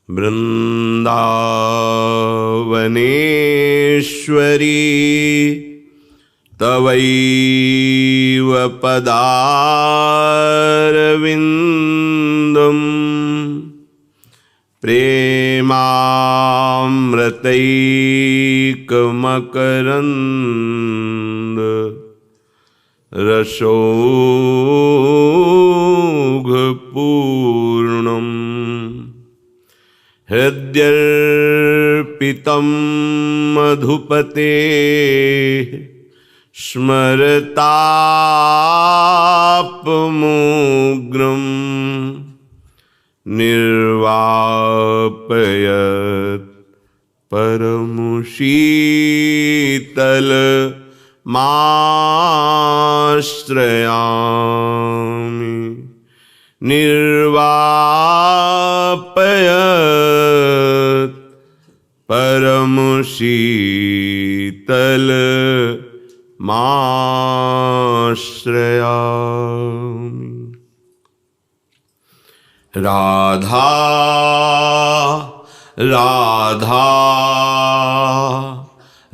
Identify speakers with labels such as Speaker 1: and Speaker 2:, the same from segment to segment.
Speaker 1: वृन्दावनेश्वरी तवैव पदारविन्दम् प्रेमामृतैकमकरन्द रसौघपूर्णम् हृद्यर्पितं मधुपते स्मरतापमुग्रं निर्वापयत् परमुशीतलमाश्रयामि निर्वापयत् परमुशीतलमाश्रयामि। राधा राधा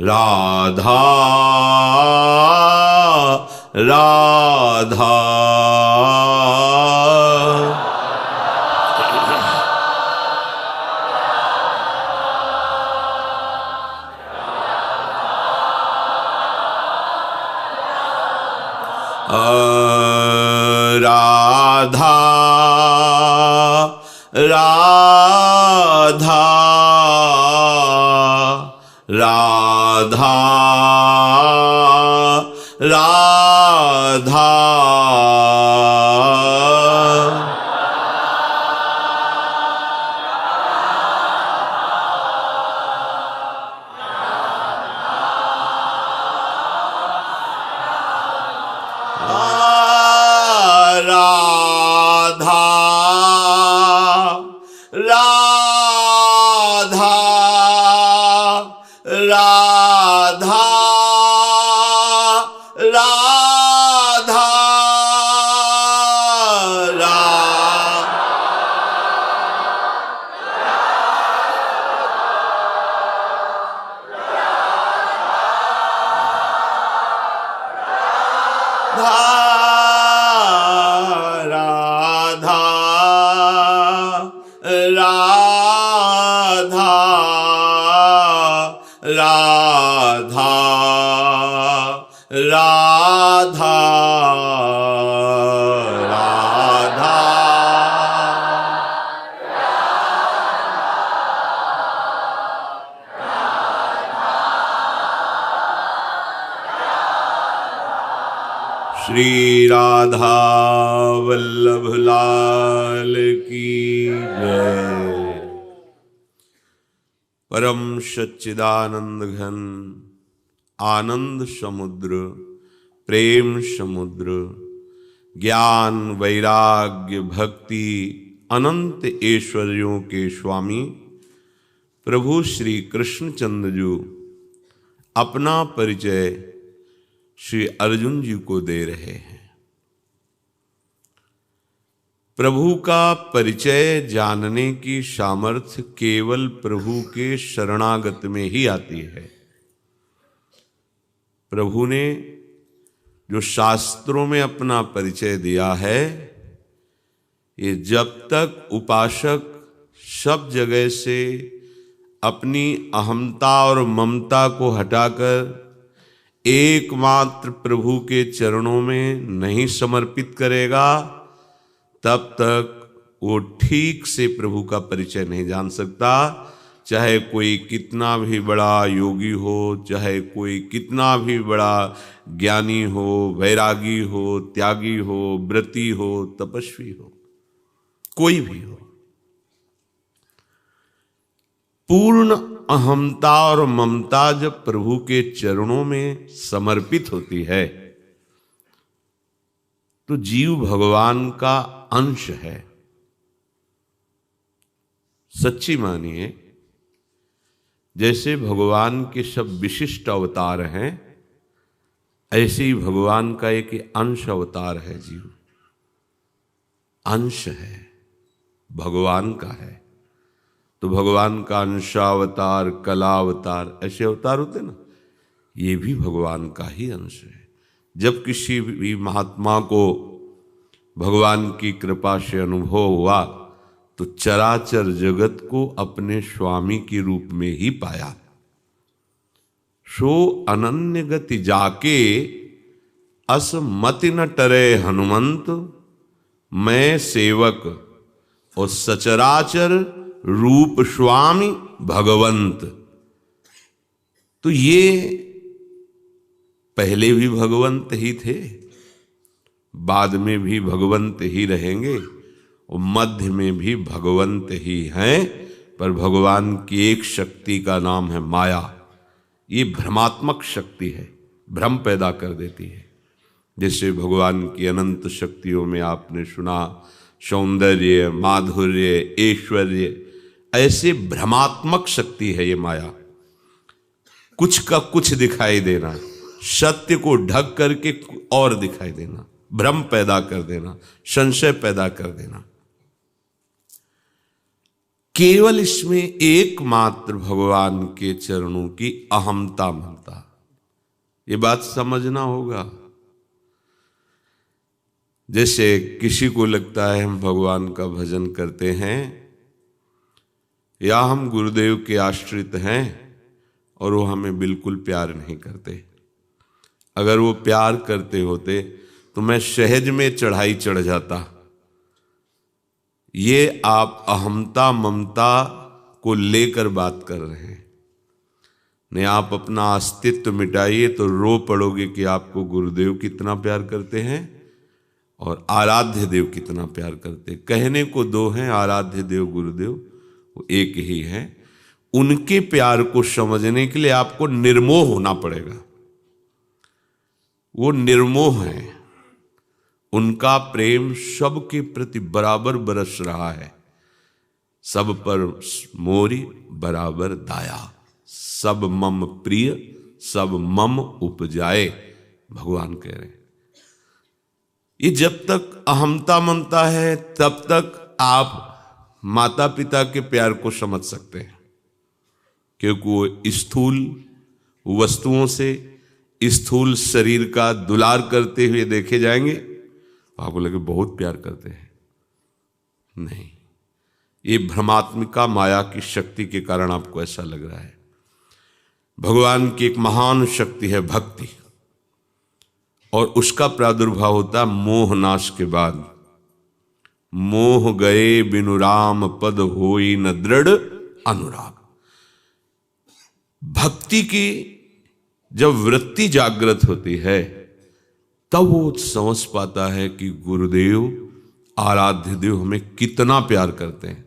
Speaker 1: राधा राधा राधा राधा राधा राधा श्री राधा वल्लभ लाल की जय। परम सच्चिदानंद घन आनंद समुद्र प्रेम समुद्र ज्ञान वैराग्य भक्ति अनंत ऐश्वर्यों के स्वामी प्रभु श्री कृष्णचंद्र जी अपना परिचय श्री अर्जुन जी को दे रहे हैं। प्रभु का परिचय जानने की सामर्थ्य केवल प्रभु के शरणागत में ही आती है। प्रभु ने जो शास्त्रों में अपना परिचय दिया है, ये जब तक उपासक सब जगह से अपनी अहमता और ममता को हटाकर एकमात्र प्रभु के चरणों में नहीं समर्पित करेगा, तब तक वो ठीक से प्रभु का परिचय नहीं जान सकता। चाहे कोई कितना भी बड़ा योगी हो, चाहे कोई कितना भी बड़ा ज्ञानी हो, वैरागी हो, त्यागी हो, व्रती हो, तपस्वी हो, कोई भी हो, पूर्ण अहमता और ममता जब प्रभु के चरणों में समर्पित होती है तो जीव भगवान का अंश है। सच्ची मानिए, जैसे भगवान के सब विशिष्ट अवतार हैं, ऐसे ही भगवान का एक अंश अवतार है। जीव अंश है, भगवान का है। तो भगवान का अंशावतार, कलावतार, ऐसे अवतार होते ना, ये भी भगवान का ही अंश है। जब किसी भी महात्मा को भगवान की कृपा से अनुभव हुआ तो चराचर जगत को अपने स्वामी के रूप में ही पाया। सो अनन्य गति जाके अस मति न टरे हनुमंत, मैं सेवक और सचराचर रूप स्वामी भगवंत। तो ये पहले भी भगवंत ही थे, बाद में भी भगवंत ही रहेंगे और मध्य में भी भगवंत ही हैं। पर भगवान की एक शक्ति का नाम है माया। ये भ्रमात्मक शक्ति है, भ्रम पैदा कर देती है। जैसे भगवान की अनंत शक्तियों में आपने सुना सौंदर्य, माधुर्य, ऐश्वर्य, ऐसे भ्रमात्मक शक्ति है ये माया। कुछ का कुछ दिखाई देना, सत्य को ढक करके और दिखाई देना, भ्रम पैदा कर देना, संशय पैदा कर देना। केवल इसमें एकमात्र भगवान के चरणों की अहमता ममता, ये बात समझना होगा। जैसे किसी को लगता है हम भगवान का भजन करते हैं या हम गुरुदेव के आश्रित हैं और वो हमें बिल्कुल प्यार नहीं करते। अगर वो प्यार करते होते तो मैं सहज में चढ़ाई चढ़ जाता। ये आप अहमता ममता को लेकर बात कर रहे हैं। नहीं, आप अपना अस्तित्व मिटाइए तो रो पड़ोगे कि आपको गुरुदेव कितना प्यार करते हैं और आराध्य देव कितना प्यार करते। कहने को दो हैं, आराध्य देव गुरुदेव वो एक ही है। उनके प्यार को समझने के लिए आपको निर्मोह होना पड़ेगा। वो निर्मोह है, उनका प्रेम सबके प्रति बराबर बरस रहा है। सब पर मोरी बराबर दाया, सब मम प्रिय सब मम उपजाए, भगवान कह रहे हैं। ये जब तक अहमता ममता है तब तक आप माता पिता के प्यार को समझ सकते हैं, क्योंकि वो स्थूल वस्तुओं से स्थूल शरीर का दुलार करते हुए देखे जाएंगे, आपको लगे बहुत प्यार करते हैं। नहीं, ये भ्रमात्मिका माया की शक्ति के कारण आपको ऐसा लग रहा है। भगवान की एक महान शक्ति है भक्ति, और उसका प्रादुर्भाव होता है मोह नाश के बाद। मोह गए बिनु राम पद होई न दृढ़ अनुराग। भक्ति की जब वृत्ति जागृत होती है तब वो समझ पाता है कि गुरुदेव आराध्य देव हमें कितना प्यार करते हैं।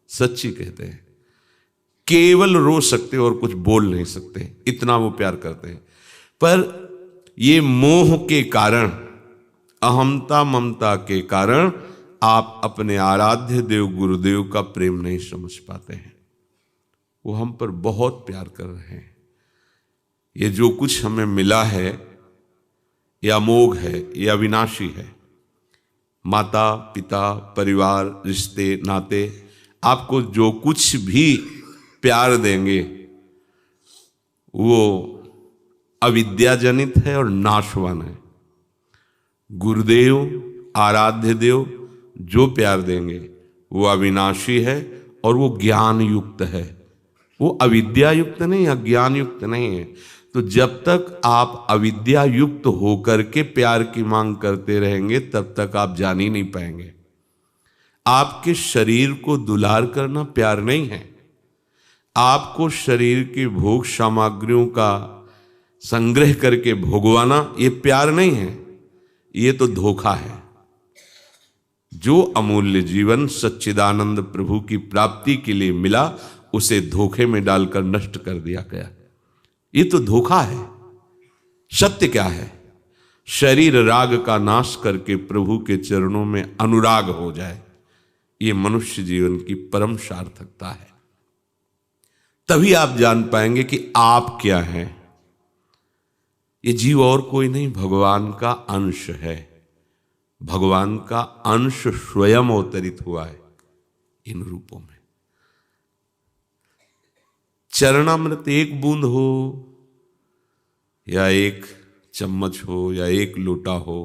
Speaker 1: सच्ची कहते हैं, केवल रो सकते और कुछ बोल नहीं सकते, इतना वो प्यार करते हैं। पर ये मोह के कारण, अहमता ममता के कारण आप अपने आराध्य देव गुरुदेव का प्रेम नहीं समझ पाते हैं। वो हम पर बहुत प्यार कर रहे हैं। ये जो कुछ हमें मिला है ये अमोघ है, ये अविनाशी है। माता पिता, परिवार, रिश्ते नाते आपको जो कुछ भी प्यार देंगे वो अविद्याजनित है और नाशवान है। गुरुदेव आराध्य देव जो प्यार देंगे वो अविनाशी है और वो ज्ञान युक्त है, वो अविद्या युक्त नहीं, अज्ञान युक्त नहीं है। तो जब तक आप अविद्या युक्त होकर के प्यार की मांग करते रहेंगे तब तक आप जान ही नहीं पाएंगे। आपके शरीर को दुलार करना प्यार नहीं है। आपको शरीर की भोग सामग्रियों का संग्रह करके भोगवाना ये प्यार नहीं है, ये तो धोखा है। जो अमूल्य जीवन सच्चिदानंद प्रभु की प्राप्ति के लिए मिला उसे धोखे में डालकर नष्ट कर दिया गया, ये तो धोखा है। सत्य क्या है? शरीर राग का नाश करके प्रभु के चरणों में अनुराग हो जाए, ये मनुष्य जीवन की परम सार्थकता है। तभी आप जान पाएंगे कि आप क्या हैं। ये जीव और कोई नहीं, भगवान का अंश है। भगवान का अंश स्वयं अवतरित हुआ है इन रूपों में। चरणामृत एक बूंद हो या एक चम्मच हो या एक लोटा हो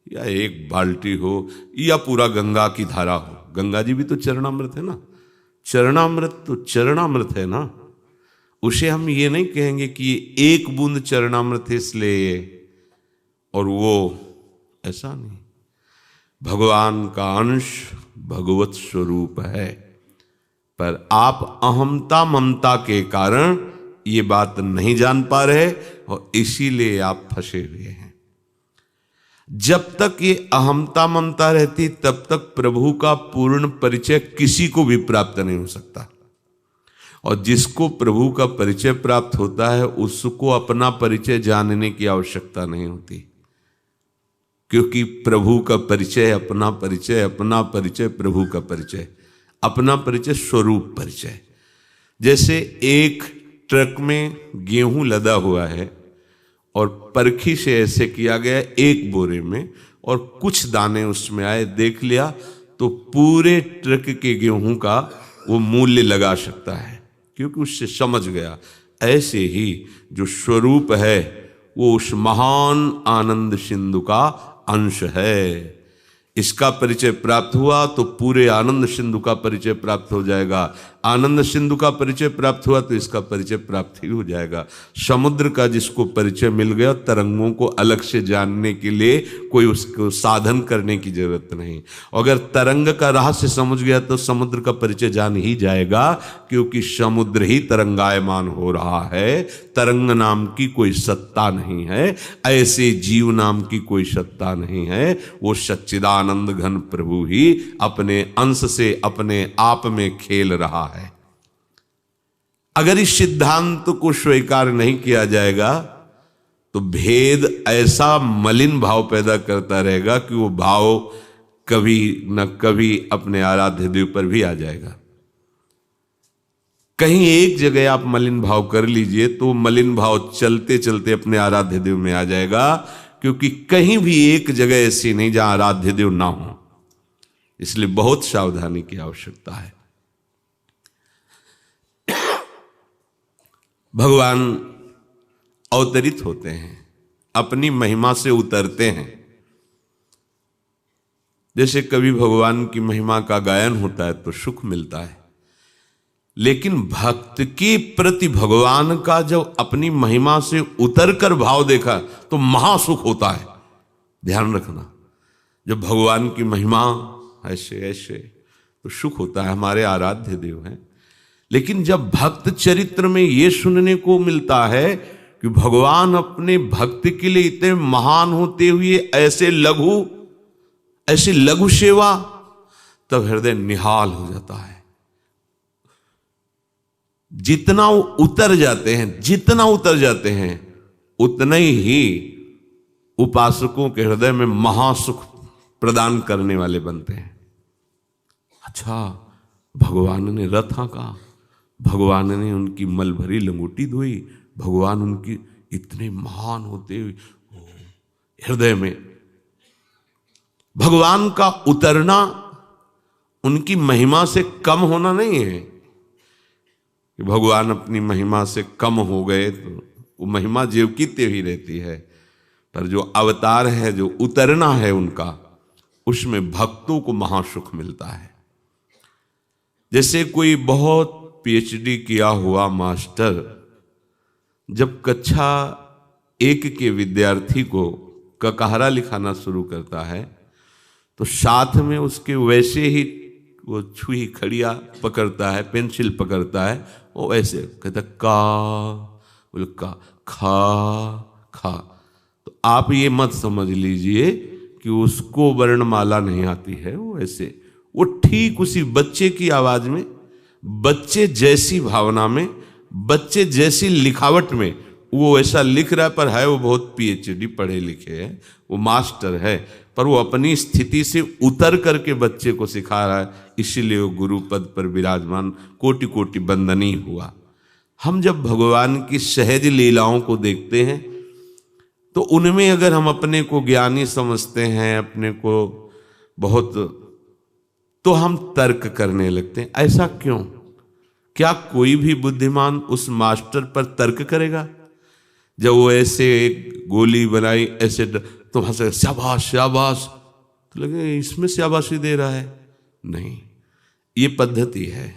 Speaker 1: या एक बाल्टी हो या पूरा गंगा की धारा हो, गंगा जी भी तो चरणामृत है ना, चरणामृत तो चरणामृत है ना। उसे हम ये नहीं कहेंगे कि ये एक बूंद चरणामृत इसलिए और वो, ऐसा नहीं। भगवान का अंश भगवत स्वरूप है, पर आप अहमता ममता के कारण ये बात नहीं जान पा रहे और इसीलिए आप फंसे हुए हैं। जब तक ये अहमता ममता रहती तब तक प्रभु का पूर्ण परिचय किसी को भी प्राप्त नहीं हो सकता। और जिसको प्रभु का परिचय प्राप्त होता है उसको अपना परिचय जानने की आवश्यकता नहीं होती, क्योंकि प्रभु का परिचय अपना परिचय, अपना परिचय प्रभु का परिचय, अपना परिचय स्वरूप परिचय। जैसे एक ट्रक में गेहूं लदा हुआ है और परखी से ऐसे किया गया एक बोरे में और कुछ दाने उसमें आए, देख लिया तो पूरे ट्रक के गेहूं का वो मूल्य लगा सकता है, क्योंकि उससे समझ गया। ऐसे ही जो स्वरूप है वो उस महान आनंद सिंधु का अंश है। इसका परिचय प्राप्त हुआ तो पूरे आनंद सिंधु का परिचय प्राप्त हो जाएगा। आनंद सिंधु का परिचय प्राप्त हुआ तो इसका परिचय प्राप्त ही हो जाएगा। समुद्र का जिसको परिचय मिल गया, तरंगों को अलग से जानने के लिए कोई उसको साधन करने की जरूरत नहीं। अगर तरंग का रहस्य समझ गया तो समुद्र का परिचय जान ही जाएगा, क्योंकि समुद्र ही तरंगायमान हो रहा है। तरंग नाम की कोई सत्ता नहीं है, ऐसे जीव नाम की कोई सत्ता नहीं है। वो सच्चिदानंद घन प्रभु ही अपने अंश से अपने आप में खेल रहा है। अगर इस सिद्धांत को स्वीकार नहीं किया जाएगा तो भेद ऐसा मलिन भाव पैदा करता रहेगा कि वो भाव कभी न कभी अपने आराध्य देव पर भी आ जाएगा। कहीं एक जगह आप मलिन भाव कर लीजिए तो मलिन भाव चलते चलते अपने आराध्य देव में आ जाएगा, क्योंकि कहीं भी एक जगह ऐसी नहीं जहां आराध्य देव ना हो। इसलिए बहुत सावधानी की आवश्यकता है। भगवान अवतरित होते हैं, अपनी महिमा से उतरते हैं। जैसे कभी भगवान की महिमा का गायन होता है तो सुख मिलता है, लेकिन भक्त के प्रति भगवान का जब अपनी महिमा से उतरकर भाव देखा तो महासुख होता है। ध्यान रखना, जब भगवान की महिमा ऐसे ऐसे तो सुख होता है, हमारे आराध्य देव हैं। लेकिन जब भक्त चरित्र में ये सुनने को मिलता है कि भगवान अपने भक्त के लिए इतने महान होते हुए ऐसे लघु सेवा, तब हृदय निहाल हो जाता है। जितना उतर जाते हैं उतना ही उपासकों के हृदय में महासुख प्रदान करने वाले बनते हैं। अच्छा, भगवान ने रथ हाँका, भगवान ने उनकी मल भरी लंगोटी धोई, भगवान उनकी इतने महान होते हुए हृदय में भगवान का उतरना उनकी महिमा से कम होना नहीं है कि भगवान अपनी महिमा से कम हो गए तो वो महिमा जीव की त्यों ही रहती है। पर जो अवतार है, जो उतरना है उनका, उसमें भक्तों को महासुख मिलता है। जैसे कोई बहुत पीएचडी किया हुआ मास्टर जब कक्षा 1 के विद्यार्थी को ककहरा लिखाना शुरू करता है तो साथ में उसके वैसे ही वो छुई खड़िया पकड़ता है, पेंसिल पकड़ता है, वो ऐसे कहता का, बोले का, खा। तो आप ये मत समझ लीजिए कि उसको वर्णमाला नहीं आती है, वो ऐसे, वो ठीक उसी बच्चे की आवाज में, बच्चे जैसी भावना में, बच्चे जैसी लिखावट में वो ऐसा लिख रहा है। पर है वो बहुत पीएचडी पढ़े लिखे है, वो मास्टर है, पर वो अपनी स्थिति से उतर करके बच्चे को सिखा रहा है। इसीलिए वो गुरु पद पर विराजमान कोटि कोटि वंदनीय हुआ। हम जब भगवान की सहज लीलाओं को देखते हैं तो उनमें अगर हम अपने को ज्ञानी समझते हैं, अपने को बहुत, तो हम तर्क करने लगते हैं। ऐसा क्यों? क्या कोई भी बुद्धिमान उस मास्टर पर तर्क करेगा? जब वो ऐसे एक गोली बनाई ऐसे तो हंसे, शाबाश शाबाश, तो लगे इसमें शाबाशी दे रहा है। नहीं, ये पद्धति है।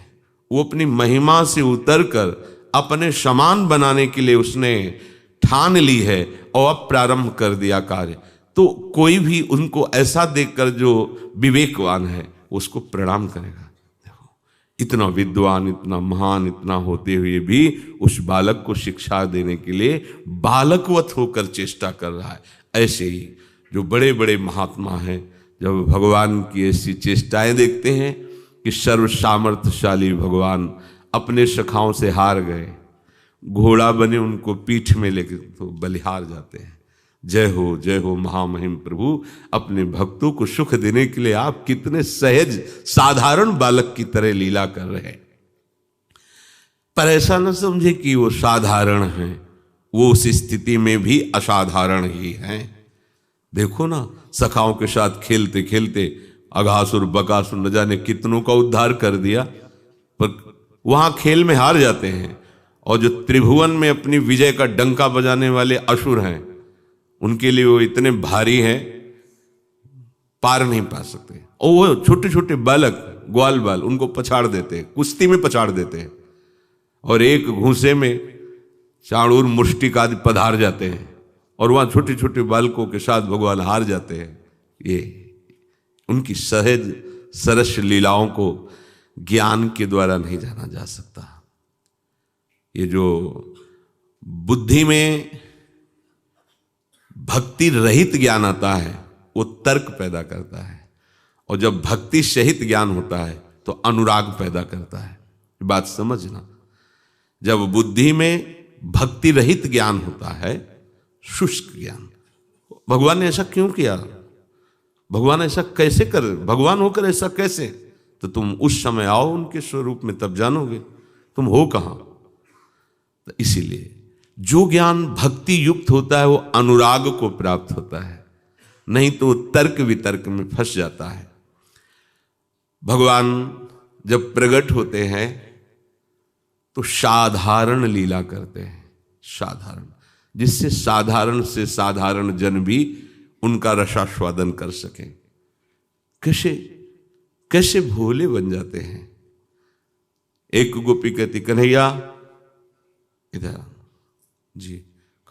Speaker 1: वो अपनी महिमा से उतरकर अपने समान बनाने के लिए उसने ठान ली है और अब प्रारंभ कर दिया कार्य। तो कोई भी उनको ऐसा देखकर जो विवेकवान है उसको प्रणाम करेगा। देखो, इतना विद्वान, इतना महान, इतना होते हुए भी उस बालक को शिक्षा देने के लिए बालकवत होकर चेष्टा कर रहा है। ऐसे ही जो बड़े बड़े महात्मा हैं, जब भगवान की ऐसी चेष्टाएं देखते हैं कि सर्व सामर्थ्यशाली भगवान अपने सखाओं से हार गए, घोड़ा बने उनको पीठ में लेकर तो बलिहार जाते हैं। जय हो महामहिम प्रभु, अपने भक्तों को सुख देने के लिए आप कितने सहज साधारण बालक की तरह लीला कर रहे हैं। पर ऐसा न समझे कि वो साधारण हैं, वो उस स्थिति में भी असाधारण ही हैं। देखो ना, सखाओं के साथ खेलते खेलते अघासुर बकासुर न जाने कितनों का उद्धार कर दिया, पर वहां खेल में हार जाते हैं। और जो त्रिभुवन में अपनी विजय का डंका बजाने वाले असुर हैं, उनके लिए वो इतने भारी हैं, पार नहीं पा सकते। और वो छोटे छोटे बालक, ग्वाल बाल, उनको पछाड़ देते हैं, कुश्ती में पछाड़ देते हैं। और एक घूंसे में चाणूर मुष्टिक आदि पधार जाते हैं और वहां छोटे छोटे बालकों के साथ भगवान हार जाते हैं। ये उनकी सहज सरस लीलाओं को ज्ञान के द्वारा नहीं जाना जा सकता। ये जो बुद्धि में भक्ति रहित ज्ञान आता है वो तर्क पैदा करता है, और जब भक्ति सहित ज्ञान होता है तो अनुराग पैदा करता है। बात समझना, जब बुद्धि में भक्ति रहित ज्ञान होता है, शुष्क ज्ञान, भगवान ने ऐसा क्यों किया, भगवान ऐसा कैसे कर, भगवान होकर ऐसा कैसे, तो तुम उस समय आओ उनके स्वरूप में, तब जानोगे तुम हो कहां। तो इसीलिए जो ज्ञान भक्ति युक्त होता है वो अनुराग को प्राप्त होता है, नहीं तो तर्क वितर्क में फंस जाता है। भगवान जब प्रकट होते हैं तो साधारण लीला करते हैं, साधारण, जिससे साधारण से साधारण जन भी उनका रसास्वादन कर सकें। कैसे कैसे भोले बन जाते हैं। एक गोपी कहती, कन्हैया इधर जी,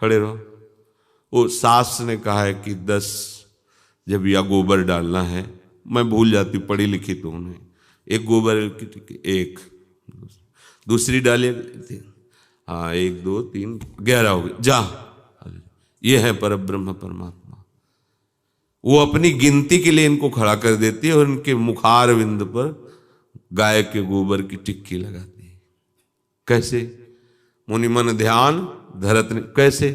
Speaker 1: खड़े रहो। वो सास ने कहा है कि 10 जब या गोबर डालना है, मैं भूल जाती, पढ़ी लिखी तो उन्हें, एक गोबर की, एक दूसरी डालिए, हाँ 1 2 3 11 हो गई, जा, ये है परब्रह्म परमात्मा। वो अपनी गिनती के लिए इनको खड़ा कर देती है और इनके मुखार विंद पर गाय के गोबर की टिक्की लगाती है। कैसे? मुनि मन ध्यान धरत ने, कैसे?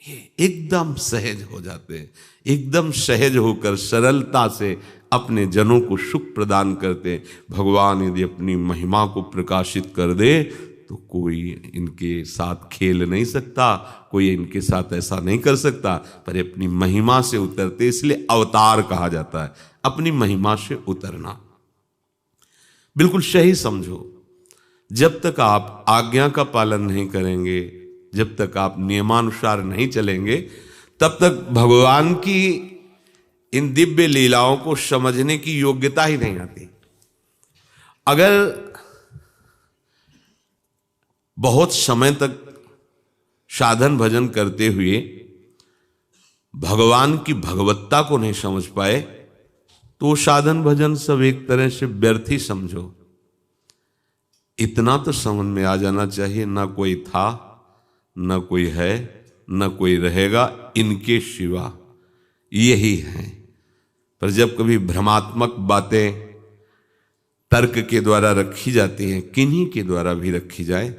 Speaker 1: ये एकदम सहज हो जाते हैं, एकदम सहज होकर सरलता से अपने जनों को सुख प्रदान करते हैं। भगवान यदि अपनी महिमा को प्रकाशित कर दे तो कोई इनके साथ खेल नहीं सकता, कोई इनके साथ ऐसा नहीं कर सकता, पर अपनी महिमा से उतरते, इसलिए अवतार कहा जाता है, अपनी महिमा से उतरना। बिल्कुल सही समझो, जब तक आप आज्ञा का पालन नहीं करेंगे, जब तक आप नियमानुसार नहीं चलेंगे, तब तक भगवान की इन दिव्य लीलाओं को समझने की योग्यता ही नहीं आती। अगर बहुत समय तक साधन भजन करते हुए भगवान की भगवत्ता को नहीं समझ पाए तो साधन भजन सब एक तरह से व्यर्थ ही समझो। इतना तो समझ में आ जाना चाहिए, ना कोई था, ना कोई है, ना कोई रहेगा, इनके सिवा यही हैं। पर जब कभी भ्रमात्मक बातें तर्क के द्वारा रखी जाती हैं, किन्हीं के द्वारा भी रखी जाए,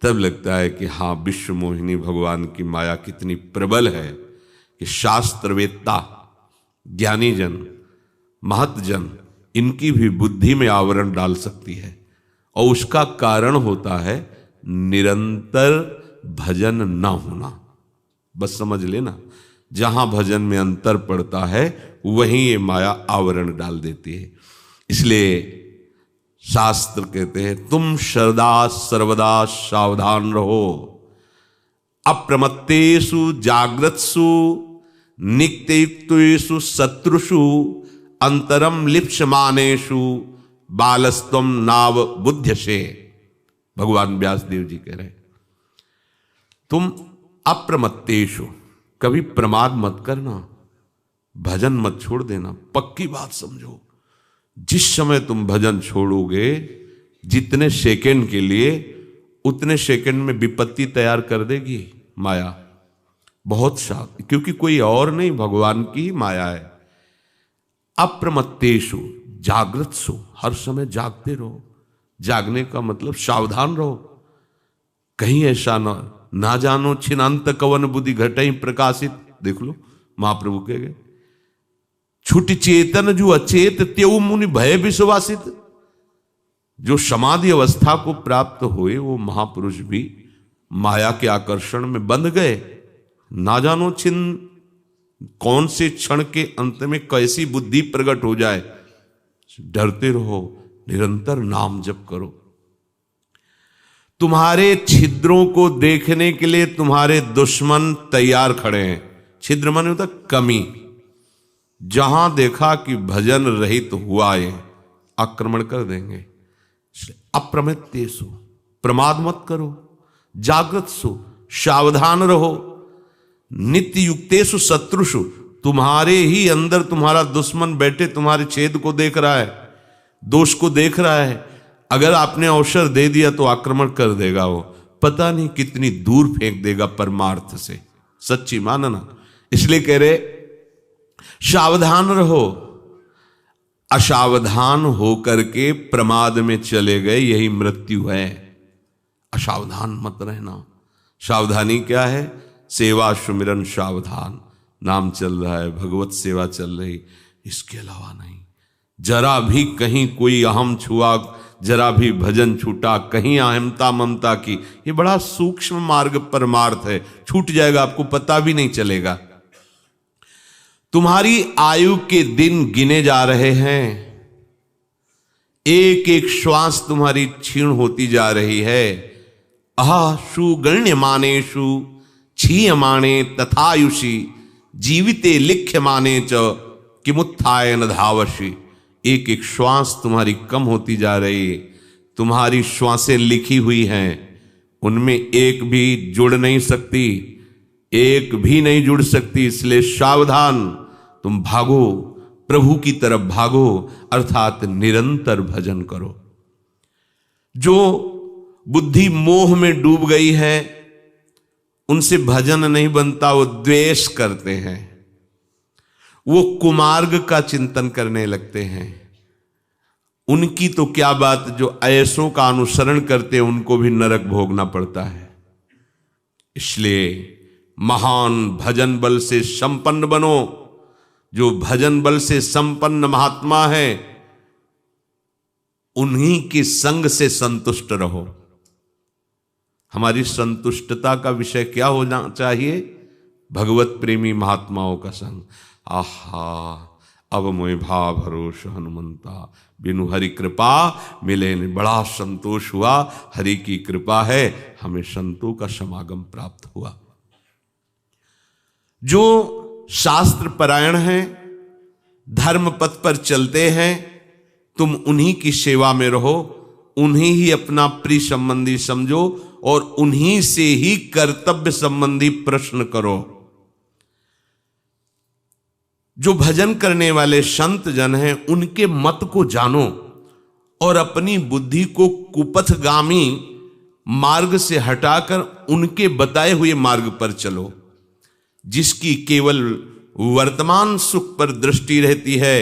Speaker 1: तब लगता है कि हाँ, विश्व मोहिनी भगवान की माया कितनी प्रबल है कि शास्त्रवेत्ता, ज्ञानी जन, महतजन इनकी भी बुद्धि में आवरण डाल सकती है। और उसका कारण होता है निरंतर भजन न होना। बस समझ लेना, जहां भजन में अंतर पड़ता है वहीं ये माया आवरण डाल देती है। इसलिए शास्त्र कहते हैं तुम सदा सर्वदा सावधान रहो, अप्रमत्तेषु जाग्रत्सु नित्ययुक्तेषु शत्रुषु अंतरम लिप्समानेषु बालस्त्वम नाव बुध्यसे। भगवान व्यासदेव जी कह रहे हैं तुम अप्रमत्तेषु, कभी प्रमाद मत करना, भजन मत छोड़ देना। पक्की बात समझो, जिस समय तुम भजन छोड़ोगे जितने सेकंड के लिए, उतने सेकंड में विपत्ति तैयार कर देगी माया, बहुत शांत, क्योंकि कोई और नहीं, भगवान की माया है। अप्रमत्तेषु जागृत्सु, हर समय जागते रहो। जागने का मतलब सावधान रहो, कहीं ऐसा ना जानो छिनांत कवन बुद्धि घटई प्रकाशित। देख लो महाप्रभु कह गए छुट चेतन जो अचेत त्यऊ मुनि भय विश्वासित। जो समाधि अवस्था को प्राप्त हुए वो महापुरुष भी माया के आकर्षण में बंध गए। ना जानो छिन कौन से क्षण के अंत में कैसी बुद्धि प्रकट हो जाए। डरते रहो, निरंतर नाम जप करो। तुम्हारे छिद्रों को देखने के लिए तुम्हारे दुश्मन तैयार खड़े हैं। छिद्र माने होता कमी, जहां देखा कि भजन रहित हुआ है आक्रमण कर देंगे। अप्रमत्तेषु, प्रमाद मत करो, जागृत्सु, सावधान रहो, नित्य युक्तेषु शत्रुषु, तुम्हारे ही अंदर तुम्हारा दुश्मन बैठे तुम्हारे छेद को देख रहा है, दोष को देख रहा है। अगर आपने अवसर दे दिया तो आक्रमण कर देगा वो, पता नहीं कितनी दूर फेंक देगा परमार्थ से। सच्ची मानना, इसलिए कह रहे सावधान रहो। असावधान होकर के प्रमाद में चले गए, यही मृत्यु है। असावधान मत रहना। सावधानी क्या है? सेवा सुमिरन सावधान, नाम चल रहा है, भगवत सेवा चल रही, इसके अलावा नहीं। जरा भी कहीं कोई अहम छुआ, जरा भी भजन छूटा, कहीं अहमता ममता की, ये बड़ा सूक्ष्म मार्ग परमार्थ है, छूट जाएगा, आपको पता भी नहीं चलेगा। तुम्हारी आयु के दिन गिने जा रहे हैं, एक एक श्वास तुम्हारी क्षीण होती जा रही है। अहाशु गण्यमानेषु क्षीयमाणे तथायुषि जीविते लिख्यमाने च किमुत्थाय न धावसि। एक एक श्वास तुम्हारी कम होती जा रही है। तुम्हारी श्वासें लिखी हुई हैं, उनमें एक भी जुड़ नहीं सकती, एक भी नहीं जुड़ सकती। इसलिए सावधान, तुम भागो, प्रभु की तरफ भागो, अर्थात निरंतर भजन करो। जो बुद्धि मोह में डूब गई है उनसे भजन नहीं बनता, वो द्वेष करते हैं, वो कुमार्ग का चिंतन करने लगते हैं। उनकी तो क्या बात, जो ऐसों का अनुसरण करते हैं उनको भी नरक भोगना पड़ता है। इसलिए महान भजन बल से संपन्न बनो। जो भजन बल से संपन्न महात्मा है उन्हीं के संग से संतुष्ट रहो। हमारी संतुष्टता का विषय क्या होना चाहिए? भगवत प्रेमी महात्माओं का संग। आहा, अब मोय भाव भरोस हनुमंता, बिनु हरि कृपा मिले ने। बड़ा संतोष हुआ, हरि की कृपा है, हमें संतों का समागम प्राप्त हुआ। जो शास्त्र परायण हैं, धर्म पथ पर चलते हैं, तुम उन्हीं की सेवा में रहो, उन्हीं ही अपना प्रिय संबंधी समझो और उन्हीं से ही कर्तव्य संबंधी प्रश्न करो। जो भजन करने वाले संत जन हैं उनके मत को जानो और अपनी बुद्धि को कुपथगामी मार्ग से हटाकर उनके बताए हुए मार्ग पर चलो। जिसकी केवल वर्तमान सुख पर दृष्टि रहती है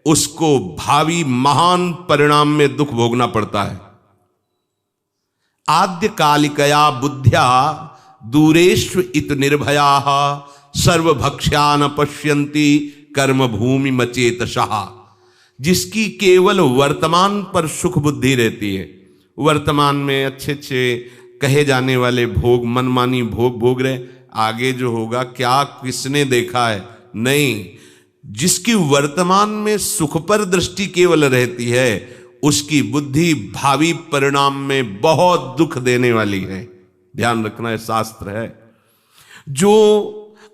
Speaker 1: उसको भावी महान परिणाम में दुख भोगना पड़ता है। आद्य कालिकया बुद्ध्या दूरेष्व इत निर्भया सर्वभक्ष्यान पश्यन्ति कर्म भूमि मचेतशः। जिसकी केवल वर्तमान पर सुख बुद्धि रहती है, वर्तमान में अच्छे अच्छे कहे जाने वाले भोग, मनमानी भोग भोग रहे, आगे जो होगा क्या किसने देखा है? नहीं। जिसकी वर्तमान में सुख पर दृष्टि केवल रहती है उसकी बुद्धि भावी परिणाम में बहुत दुख देने वाली है। ध्यान रखना है, शास्त्र है। जो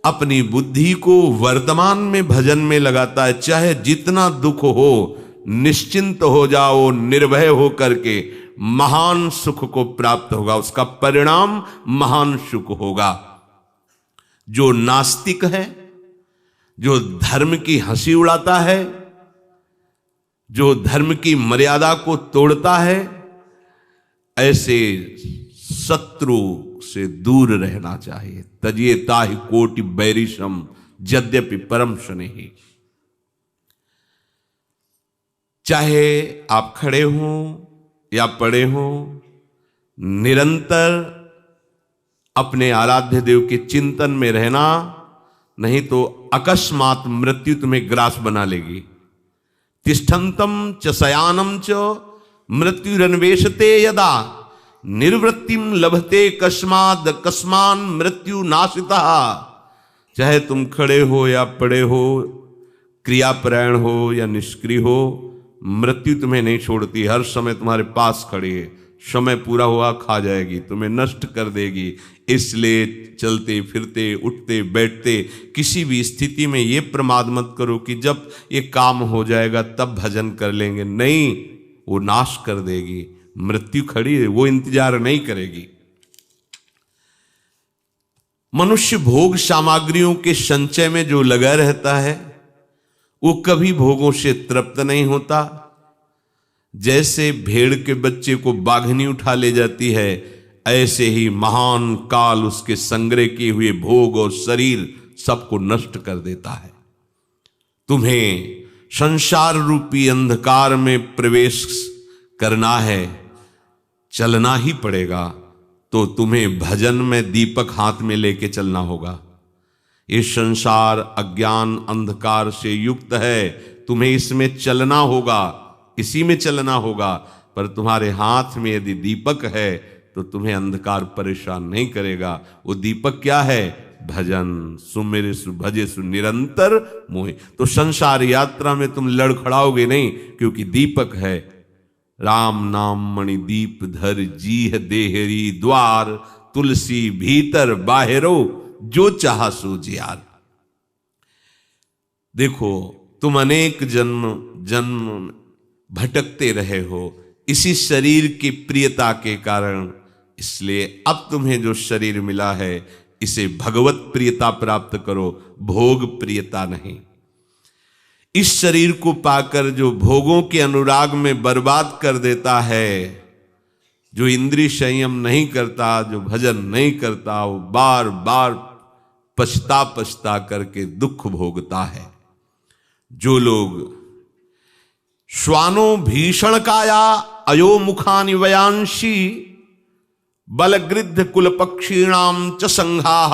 Speaker 1: अपनी बुद्धि को वर्तमान में भजन में लगाता है, चाहे जितना दुख हो, निश्चिंत हो जाओ, निर्भय हो करके महान सुख को प्राप्त होगा, उसका परिणाम महान सुख होगा। जो नास्तिक है, जो धर्म की हंसी उड़ाता है, जो धर्म की मर्यादा को तोड़ता है, ऐसे शत्रु से दूर रहना चाहिए। तजिए ताहि कोटि बैरिशम यद्यपि परम शनेहि। चाहे आप खड़े हों या पड़े हों, निरंतर अपने आराध्य देव के चिंतन में रहना, नहीं तो अकस्मात मृत्यु तुम्हें ग्रास बना लेगी। तिष्ठन्तम च शयानम च मृत्युरन्वेषते यदा निर्वृत्तिम लभते कस्माद कस्मान मृत्यु नाशिता। चाहे तुम खड़े हो या पड़े हो, क्रियापरायण हो या निष्क्रिय हो, मृत्यु तुम्हें नहीं छोड़ती, हर समय तुम्हारे पास खड़ी है। समय पूरा हुआ खा जाएगी, तुम्हें नष्ट कर देगी। इसलिए चलते फिरते उठते बैठते किसी भी स्थिति में ये प्रमाद मत करो कि जब ये काम हो जाएगा तब भजन कर लेंगे। नहीं, वो नाश कर देगी। मृत्यु खड़ी है, वो इंतजार नहीं करेगी। मनुष्य भोग सामग्रियों के संचय में जो लगा रहता है, वो कभी भोगों से तृप्त नहीं होता। जैसे भेड़ के बच्चे को बाघनी उठा ले जाती है, ऐसे ही महान काल उसके संग्रह किए हुए भोग और शरीर सबको नष्ट कर देता है। तुम्हें संसार रूपी अंधकार में प्रवेश करना है, चलना ही पड़ेगा, तो तुम्हें भजन में दीपक हाथ में लेके चलना होगा। ये संसार अज्ञान अंधकार से युक्त है, तुम्हें इसमें चलना होगा, इसी में चलना होगा। पर तुम्हारे हाथ में यदि दीपक है तो तुम्हें अंधकार परेशान नहीं करेगा। वो दीपक क्या है? भजन। सुमेरे सु भजे सु निरंतर मोहि। तो संसार यात्रा में तुम लड़खड़ाओगे नहीं, क्योंकि दीपक है। राम नाम मणि दीप धर जीह देहरी द्वार, तुलसी भीतर बाहरो जो चाहा सो जियार। देखो, तुम अनेक जन्म भटकते रहे हो इसी शरीर की प्रियता के कारण। इसलिए अब तुम्हें जो शरीर मिला है, इसे भगवत प्रियता प्राप्त करो, भोग प्रियता नहीं। इस शरीर को पाकर जो भोगों के अनुराग में बर्बाद कर देता है, जो इंद्रिय संयम नहीं करता, जो भजन नहीं करता, वो बार बार पछता करके दुख भोगता है। जो लोग श्वानो भीषण काया अयो मुखानि वयांशी, बलगृद्ध कुल पक्षीणाम च संघाः,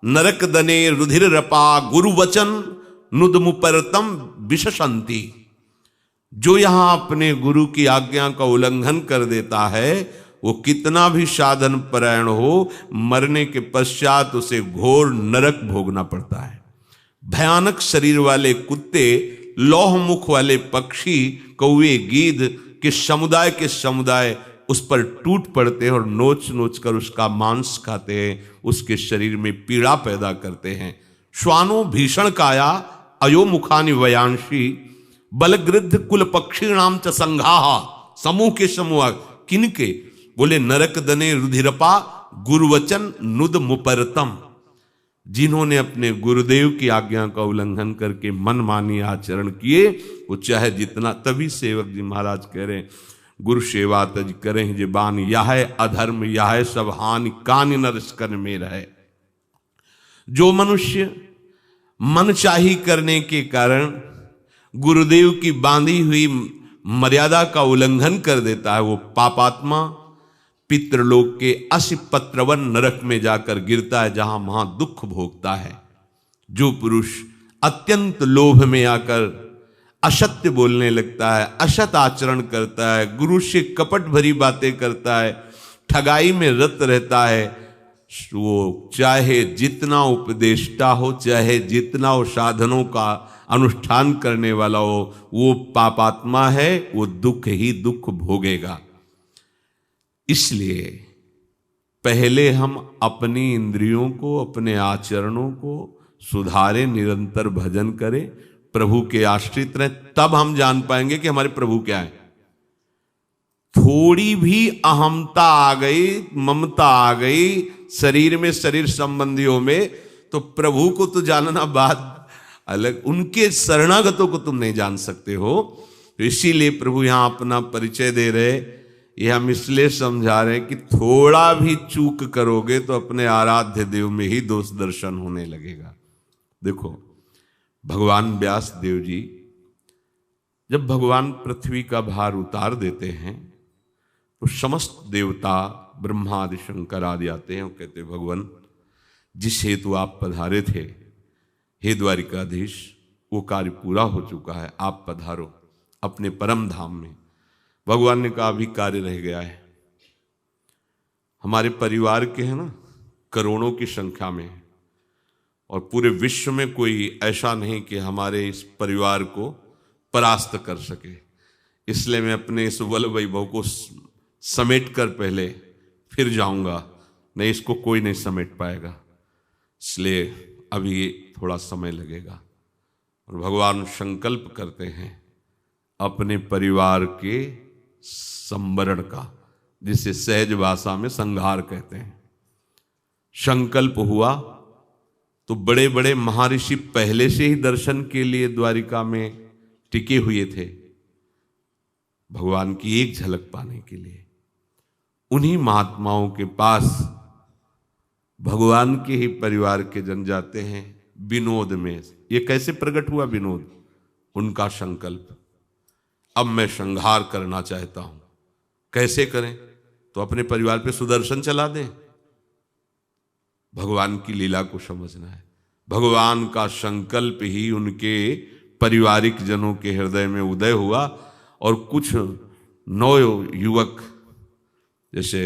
Speaker 1: नरक दने रुधिर रपा गुरुवचन नुदमुपरतम विशसंति। जो यहां अपने गुरु की आज्ञा का उल्लंघन कर देता है, वो कितना भी साधन परायण हो, मरने के पश्चात उसे घोर नरक भोगना पड़ता है। भयानक शरीर वाले कुत्ते, लौह मुख वाले पक्षी, कौवे, गीद के समुदाय उस पर टूट पड़ते हैं और नोच नोच कर उसका मांस खाते हैं, उसके शरीर में पीड़ा पैदा करते हैं। श्वानो भीषण काया अयो मुखानि वयांशी, बलगृद्ध कुल पक्षीणाम च संघाः। समूह के समूह किनके? बोले नरक दने रुधिरपा गुरुवचन नुद मुपरतम। जिन्होंने अपने गुरुदेव की आज्ञा का उल्लंघन करके मनमानी आचरण किए, वो चाहे जितना, तभी सेवक जी महाराज कह रहे हैं, गुरु सेवा तज करें जे बान, यह अधर्म यह सब हानि, कान नरस्कन में रहे। जो मनुष्य मनचाही करने के कारण गुरुदेव की बांधी हुई मर्यादा का उल्लंघन कर देता है, वो पापात्मा पितृलोक के असिपत्रवन नरक में जाकर गिरता है, जहां वहां दुख भोगता है। जो पुरुष अत्यंत लोभ में आकर असत्य बोलने लगता है, असत आचरण करता है, गुरु से कपट भरी बातें करता है, ठगाई में रत रहता है, वो चाहे जितना उपदेष्टा हो, चाहे जितना वो साधनों का अनुष्ठान करने वाला हो, वो पापात्मा है, वो दुख ही दुख भोगेगा। इसलिए पहले हम अपनी इंद्रियों को, अपने आचरणों को सुधारें, निरंतर भजन करें, प्रभु के आश्रित रहें, तब हम जान पाएंगे कि हमारे प्रभु क्या है। थोड़ी भी अहमता आ गई, ममता आ गई शरीर में, शरीर संबंधियों में, तो प्रभु को तो जानना बात अलग, उनके शरणागतों को तुम नहीं जान सकते हो। तो इसीलिए प्रभु यहां अपना परिचय दे रहे, ये हम इसलिए समझा रहे हैं कि थोड़ा भी चूक करोगे तो अपने आराध्य देव में ही दोष दर्शन होने लगेगा। देखो भगवान व्यास देव जी जब भगवान पृथ्वी का भार उतार देते हैं तो समस्त देवता ब्रह्मा आदि शंकर आदि आते हैं और कहते हैं भगवान जिस हेतु आप पधारे थे, हे द्वारिकाधीश, वो कार्य पूरा हो चुका है, आप पधारो अपने परम धाम में। भगवान ने कहा अभी कार्य रह गया है। हमारे परिवार के हैं ना, करोड़ों की संख्या में है, और पूरे विश्व में कोई ऐसा नहीं कि हमारे इस परिवार को परास्त कर सके। इसलिए मैं अपने इस बल वैभव को समेट कर पहले फिर जाऊंगा, नहीं इसको कोई नहीं समेट पाएगा, इसलिए अभी थोड़ा समय लगेगा। और भगवान संकल्प करते हैं अपने परिवार के संवरण का, जिसे सहज भाषा में संहार कहते हैं। संकल्प हुआ तो बड़े बड़े महर्षि पहले से ही दर्शन के लिए द्वारिका में टिके हुए थे, भगवान की एक झलक पाने के लिए। उन्हीं महात्माओं के पास भगवान के ही परिवार के जन जाते हैं विनोद में। ये कैसे प्रकट हुआ विनोद? उनका संकल्प, अब मैं संहार करना चाहता हूं। कैसे करें? तो अपने परिवार पे सुदर्शन चला दें। भगवान की लीला को समझना है। भगवान का संकल्प ही उनके पारिवारिक जनों के हृदय में उदय हुआ, और कुछ नौ युवक जैसे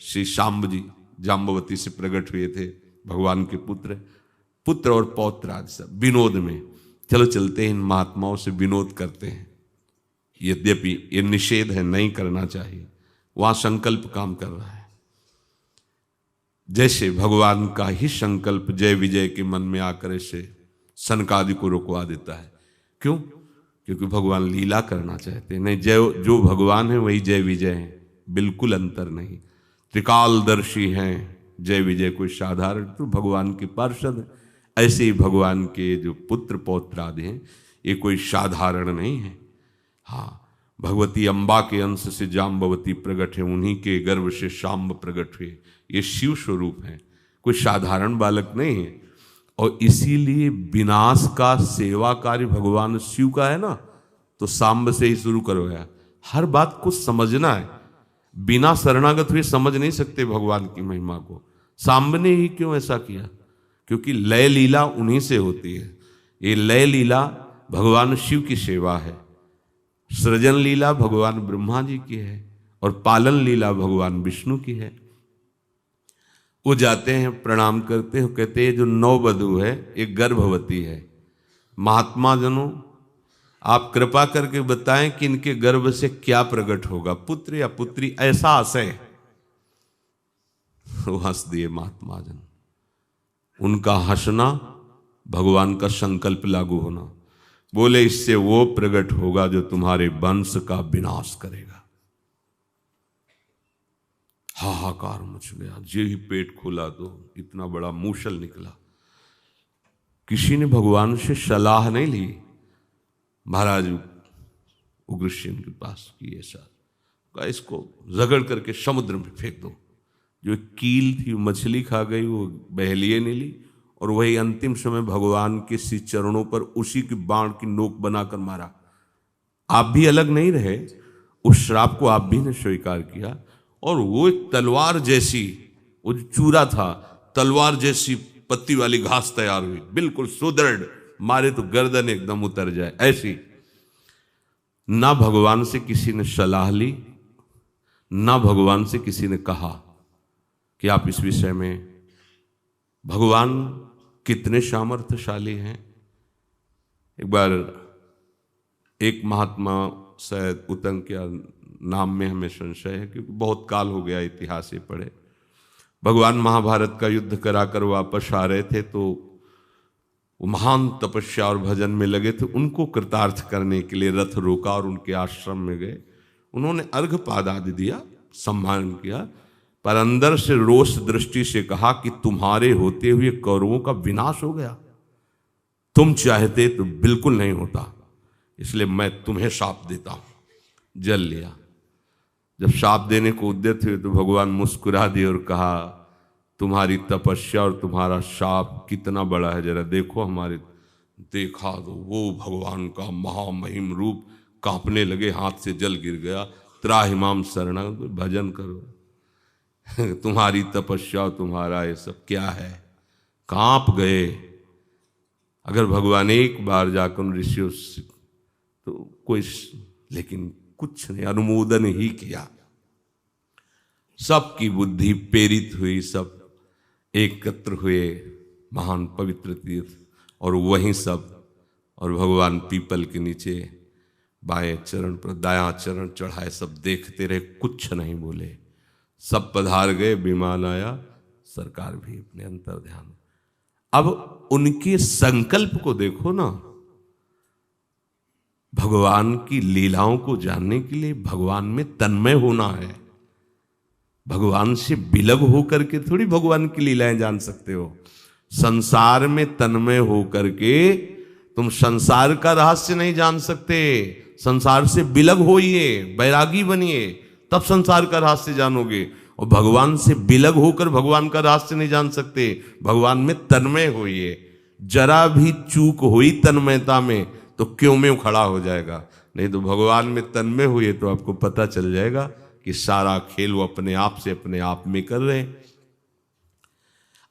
Speaker 1: श्री शाम्ब जी जाम्बवती से प्रकट हुए थे, भगवान के पुत्र और पौत्र आदि सब विनोद में, चलो चलते हैं इन महात्माओं से विनोद करते हैं। यद्यपि ये निषेध है, नहीं करना चाहिए, वहां संकल्प काम कर रहा है। जैसे भगवान का ही संकल्प जय विजय के मन में आकर ऐसे सनकादि को रुकवा देता है। क्यों? क्योंकि भगवान लीला करना चाहते हैं। नहीं, जय जो भगवान है वही जय विजय है, बिल्कुल अंतर नहीं। त्रिकालदर्शी हैं जय विजय कोई साधारण, तो भगवान के पार्षद। ऐसे ही भगवान के जो पुत्र पौत्र आदि हैं ये कोई साधारण नहीं है। हाँ, भगवती अम्बा के अंश से जाम्बवती प्रकट है, उन्हीं के गर्भ से शाम्ब प्रकट हुए। ये शिव स्वरूप है, कोई साधारण बालक नहीं है। और इसीलिए विनाश का सेवा कार्य भगवान शिव का है ना, तो सांब से ही शुरू करवाया। हर बात को समझना है, बिना शरणागत हुए समझ नहीं सकते भगवान की महिमा को। सांब ने ही क्यों ऐसा किया? क्योंकि लय लीला उन्हीं से होती है। ये लय लीला भगवान शिव की सेवा है, सृजन लीला भगवान ब्रह्मा जी की है, और पालन लीला भगवान विष्णु की है। वो जाते हैं, प्रणाम करते हैं, कहते हैं जो नववधू है एक गर्भवती है, महात्मा जनों आप कृपा करके बताएं कि इनके गर्भ से क्या प्रकट होगा, पुत्र या पुत्री, ऐसा आशय। वो हंस दिए महात्मा जन। उनका हंसना भगवान का संकल्प लागू होना। बोले इससे वो प्रकट होगा जो तुम्हारे वंश का विनाश करेगा। हाहाकार मच गया। जे ही पेट खोला तो इतना बड़ा मूसल निकला। किसी ने भगवान से सलाह नहीं ली। महाराज उग्रसेन के पास की ऐसा कहा, इसको रगड़ करके समुद्र में फेंक दो। जो कील थी मछली खा गई, वो बहेलिए नहीं ली, और वही अंतिम समय भगवान के श्री चरणों पर उसी की बाण की नोक बनाकर मारा। आप भी अलग नहीं रहे, उस श्राप को आप भी ने स्वीकार किया, और वो एक तलवार जैसी, वो जो चूरा था तलवार जैसी पत्ती वाली घास तैयार हुई, बिल्कुल सुदृढ़, मारे तो गर्दन एकदम उतर जाए ऐसी। ना भगवान से किसी ने सलाह ली, ना भगवान से किसी ने कहा कि आप इस विषय में भगवान कितने सामर्थ्यशाली हैं। एक बार एक महात्मा, शायद उतंग के नाम में हमें संशय है क्योंकि बहुत काल हो गया इतिहास से पढ़े, भगवान महाभारत का युद्ध कराकर वापस आ रहे थे तो वो महान तपस्या और भजन में लगे थे। उनको कृतार्थ करने के लिए रथ रोका और उनके आश्रम में गए। उन्होंने अर्घपाद आदि दिया, सम्मान किया, पर अंदर से रोष दृष्टि से कहा कि तुम्हारे होते हुए कौरवों का विनाश हो गया, तुम चाहते तो बिल्कुल नहीं होता, इसलिए मैं तुम्हें शाप देता हूं। जल लिया। जब शाप देने को उद्यत हुए तो भगवान मुस्कुरा दिए और कहा, तुम्हारी तपस्या और तुम्हारा शाप कितना बड़ा है, जरा देखो हमारे। देखा तो वो भगवान का महामहिम रूप, कांपने लगे, हाथ से जल गिर गया। त्राहिमाम शरणं, भजन करो। तुम्हारी तपस्या, तुम्हारा ये सब क्या है, कांप गए। अगर भगवान एक बार जाकर ऋषियों से तो कोई, लेकिन कुछ नहीं, अनुमोदन ही किया। सबकी बुद्धि प्रेरित हुई, सब एकत्र हुए महान पवित्र तीर्थ, और वहीं सब, और भगवान पीपल के नीचे बाएं चरण पर दायां चरण चढ़ाए, सब देखते रहे, कुछ नहीं बोले। सब पधार गए, विमान आया, सरकार भी अपने अंतर ध्यान। अब उनके संकल्प को देखो ना, भगवान की लीलाओं को जानने के लिए भगवान में तन्मय होना है। भगवान से विलग होकर के थोड़ी भगवान की लीलाएं जान सकते हो। संसार में तन्मय होकर के तुम संसार का रहस्य नहीं जान सकते। संसार से विलग होइए, बैरागी बनिए, तब संसार का रहस्य जानोगे। और भगवान से विलग होकर भगवान का रहस्य नहीं जान सकते। भगवान में तन्मय होइए। जरा भी चूक हुई तन्मयता में तो क्यों में खड़ा हो जाएगा। नहीं तो भगवान में तन्मय हुए तो आपको पता चल जाएगा कि सारा खेल वो अपने आप से अपने आप में कर रहे हैं।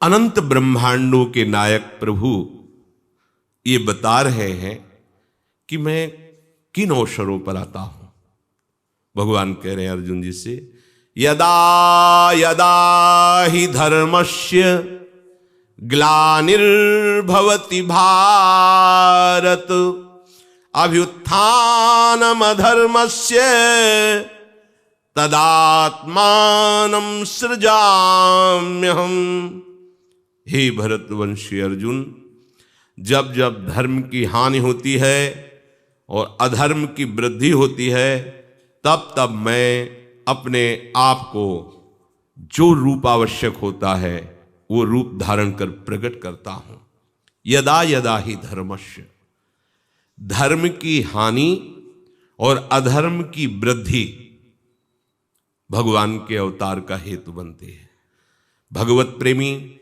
Speaker 1: अनंत ब्रह्मांडों के नायक प्रभु ये बता रहे हैं कि मैं किन अवसरों पर आता हूं। भगवान कह रहे हैं अर्जुन जी से, यदा यदा हि धर्मस्य ग्लानिर्भवति भारत अभ्युत्थानमधर्मस्य तदात्मानं सृजाम्यहम्। हे भरतवंशी अर्जुन, जब जब धर्म की हानि होती है और अधर्म की वृद्धि होती है, तब तब मैं अपने आप को जो रूप आवश्यक होता है वो रूप धारण कर प्रकट करता हूं। यदा यदा ही धर्मस्य, धर्म की हानि और अधर्म की वृद्धि भगवान के अवतार का हेतु बनते हैं। भगवत प्रेमी,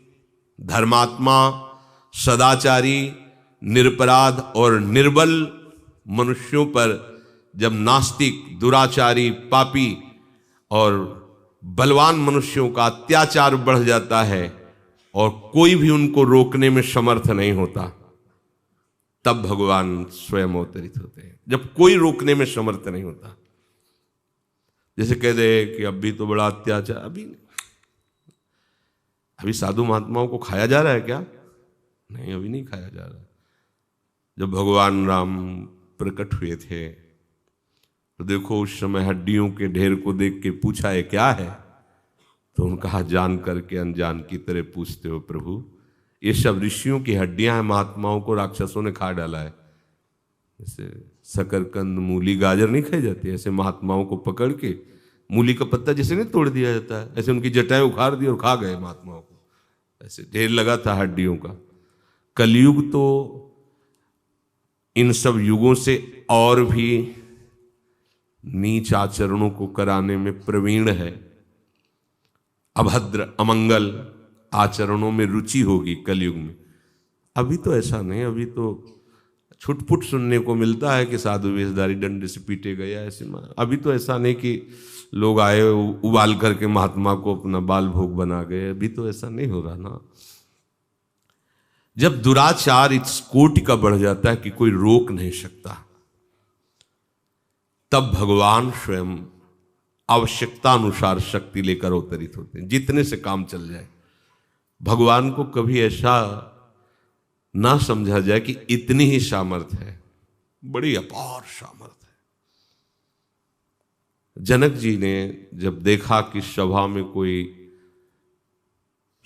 Speaker 1: धर्मात्मा, सदाचारी, निरपराध और निर्बल मनुष्यों पर जब नास्तिक, दुराचारी, पापी और बलवान मनुष्यों का अत्याचार बढ़ जाता है और कोई भी उनको रोकने में समर्थ नहीं होता, तब भगवान स्वयं अवतरित होते हैं। जब कोई रोकने में समर्थ नहीं होता, जैसे कह दे कि अभी तो बड़ा अत्याचार, अभी साधु महात्माओं को खाया जा रहा है क्या? नहीं, अभी नहीं खाया जा रहा। जब भगवान राम प्रकट हुए थे तो देखो उस समय हड्डियों के ढेर को देख के पूछा है क्या है, तो उन्होंने कहा जान करके अनजान की तरह पूछते हो प्रभु, ये सब ऋषियों की हड्डियां हैं, महात्माओं को राक्षसों ने खा डाला है। जैसे शकरकंद, मूली, गाजर नहीं खाई जाती, ऐसे महात्माओं को पकड़ के मूली का पत्ता जैसे नहीं तोड़ दिया जाता है, ऐसे उनकी जटाएं उखाड़ दी और खा गए महात्माओं को। ऐसे ढेर लगा था हड्डियों का। कलयुग तो इन सब युगों से और भी नीच आचरणों को कराने में प्रवीण है। अभद्र, अमंगल आचरणों में रुचि होगी कलयुग में। अभी तो ऐसा नहीं, अभी तो छुटपुट सुनने को मिलता है कि साधु वेशधारी डंडे से पीटे गया ऐसे। अभी तो ऐसा नहीं कि लोग आए उबाल करके महात्मा को अपना बाल भोग बना गए, अभी तो ऐसा नहीं हो रहा ना। जब दुराचार इस कोटि का बढ़ जाता है कि कोई रोक नहीं सकता, तब भगवान स्वयं आवश्यकता अनुसार शक्ति लेकर अवतरित होते हैं, जितने से काम चल जाए। भगवान को कभी ऐसा ना समझा जाए कि इतनी ही सामर्थ है, बड़ी अपार सामर्थ है। जनक जी ने जब देखा कि सभा में कोई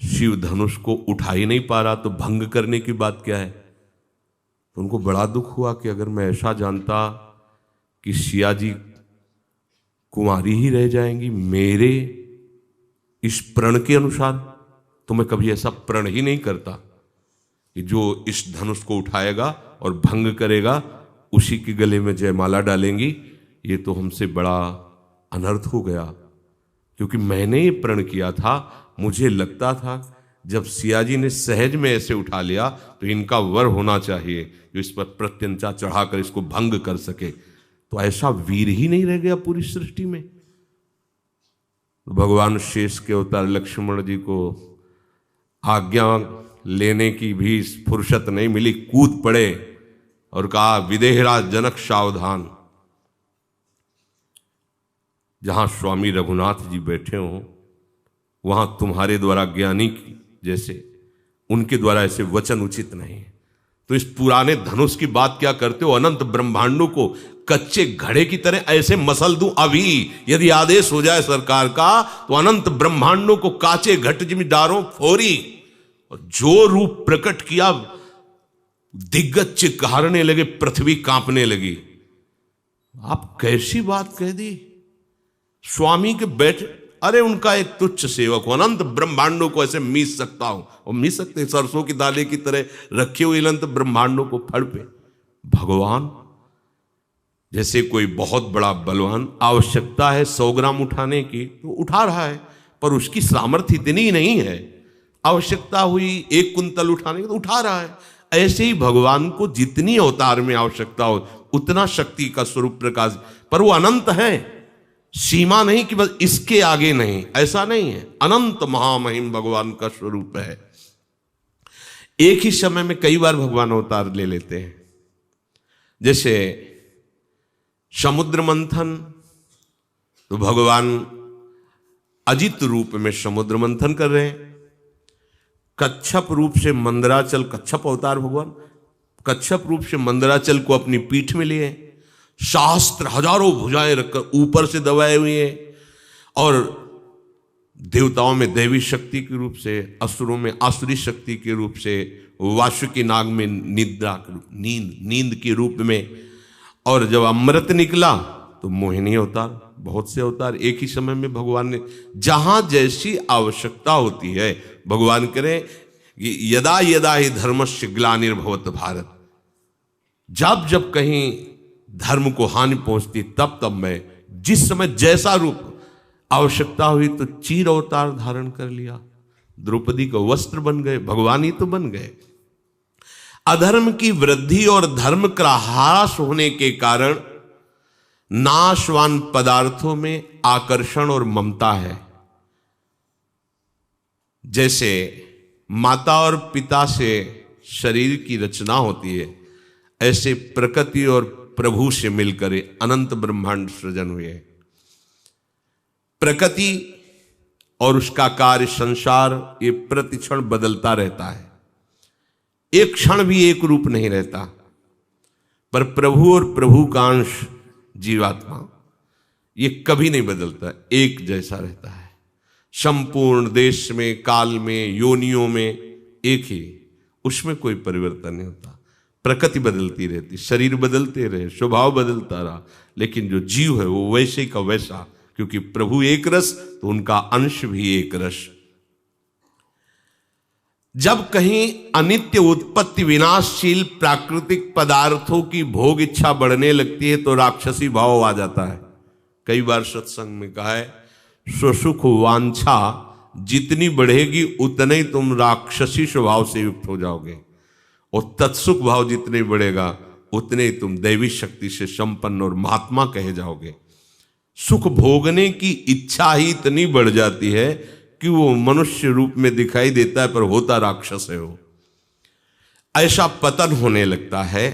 Speaker 1: शिव धनुष को उठा ही नहीं पा रहा तो भंग करने की बात क्या है, तो उनको बड़ा दुख हुआ कि अगर मैं ऐसा जानता कि सिया जी कुंवारी ही रह जाएंगी मेरे इस प्रण के अनुसार, तो मैं कभी ऐसा प्रण ही नहीं करता कि जो इस धनुष को उठाएगा और भंग करेगा उसी के गले में जयमाला डालेंगी। ये तो हमसे बड़ा अनर्थ हो गया, क्योंकि मैंने ये प्रण किया था। मुझे लगता था जब सिया जी ने सहज में ऐसे उठा लिया तो इनका वर होना चाहिए जो इस पर प्रत्यंचा चढ़ाकर इसको भंग कर सके, तो ऐसा वीर ही नहीं रह गया पूरी सृष्टि में। तो भगवान शेष के अवतार लक्ष्मण जी को आज्ञा लेने की भी फुर्सत नहीं मिली, कूद पड़े और कहा विदेहराज जनक सावधान, जहां स्वामी रघुनाथ जी बैठे हों वहां तुम्हारे द्वारा ज्ञानी जैसे उनके द्वारा ऐसे वचन उचित नहीं है। तो इस पुराने धनुष की बात क्या करते हो, अनंत ब्रह्मांडों को कच्चे घड़े की तरह ऐसे मसल दूं अभी, यदि आदेश हो जाए सरकार का तो अनंत ब्रह्मांडों को काचे घट जिम्मेदारों फोरी। और जो रूप प्रकट किया दिग्गज चित्कारने लगे, पृथ्वी कांपने लगी। आप कैसी बात कह दी, स्वामी के बैठ, अरे उनका एक तुच्छ सेवक हो, अनंत ब्रह्मांडों को ऐसे मीस सकता हूं, और मीस सकते सरसों की दाले की तरह रखे हुए अनंत ब्रह्मांडों को फड़ पे। भगवान जैसे कोई बहुत बड़ा बलवान, आवश्यकता है 100 ग्राम उठाने की तो उठा रहा है, पर उसकी सामर्थ्य इतनी नहीं है। आवश्यकता हुई 1 कुंतल उठाने की तो उठा रहा है। ऐसे ही भगवान को जितनी अवतार में आवश्यकता हो उतना शक्ति का स्वरूप प्रकाश, पर वो अनंत है, सीमा नहीं कि बस इसके आगे नहीं, ऐसा नहीं है। अनंत महामहिम भगवान का स्वरूप है। एक ही समय में कई बार भगवान अवतार ले लेते हैं। जैसे समुद्र मंथन, तो भगवान अजित रूप में समुद्र मंथन कर रहे हैं। कच्छप रूप से मंदराचल, कच्छप अवतार भगवान कच्छप रूप से मंदराचल को अपनी पीठ में लिए, शास्त्र हजारों भुजाएं रखकर ऊपर से दबाए हुए हैं, और देवताओं में दैवी शक्ति के रूप से, असुरों में आसुरी शक्ति के रूप से, वासुकी नाग में निद्रा के रूप, नींद के रूप में, और जब अमृत निकला तो मोहिनी अवतार, बहुत से अवतार एक ही समय में भगवान ने, जहां जैसी आवश्यकता होती है। भगवान करें कि यदा यदा ही धर्मस्य ग्लानिर्भवत भारत, जब जब कहीं धर्म को हानि पहुंचती तब तब मैं, जिस समय जैसा रूप आवश्यकता हुई तो चीर अवतार धारण कर लिया, द्रौपदी का वस्त्र बन गए, भगवान ही तो बन गए। अधर्म की वृद्धि और धर्म का ह्रास होने के कारण नाशवान पदार्थों में आकर्षण और ममता है। जैसे माता और पिता से शरीर की रचना होती है, ऐसे प्रकृति और प्रभु से मिलकर अनंत ब्रह्मांड सृजन हुए। प्रकृति और उसका कार्य संसार ये प्रतिक्षण बदलता रहता है, एक क्षण भी एक रूप नहीं रहता। पर प्रभु और प्रभु का अंश जीवात्मा ये कभी नहीं बदलता, एक जैसा रहता है। संपूर्ण देश में, काल में, योनियों में एक ही, उसमें कोई परिवर्तन नहीं होता। प्रकृति बदलती रहती, शरीर बदलते रहे, स्वभाव बदलता रहा, लेकिन जो जीव है वो वैसे का वैसा, क्योंकि प्रभु एक रस तो उनका अंश भी एक रस। जब कहीं अनित्य उत्पत्ति विनाशशील प्राकृतिक पदार्थों की भोग इच्छा बढ़ने लगती है तो राक्षसी भाव आ जाता है। कई बार सत्संग में कहा है, स्वसुख वांछा जितनी बढ़ेगी उतने ही तुम राक्षसी स्वभाव से युक्त हो जाओगे, और तत्सुख भाव जितने बढ़ेगा उतने ही तुम दैवी शक्ति से संपन्न और महात्मा कहे जाओगे। सुख भोगने की इच्छा ही इतनी बढ़ जाती है कि वो मनुष्य रूप में दिखाई देता है पर होता राक्षस है वो। ऐसा पतन होने लगता है।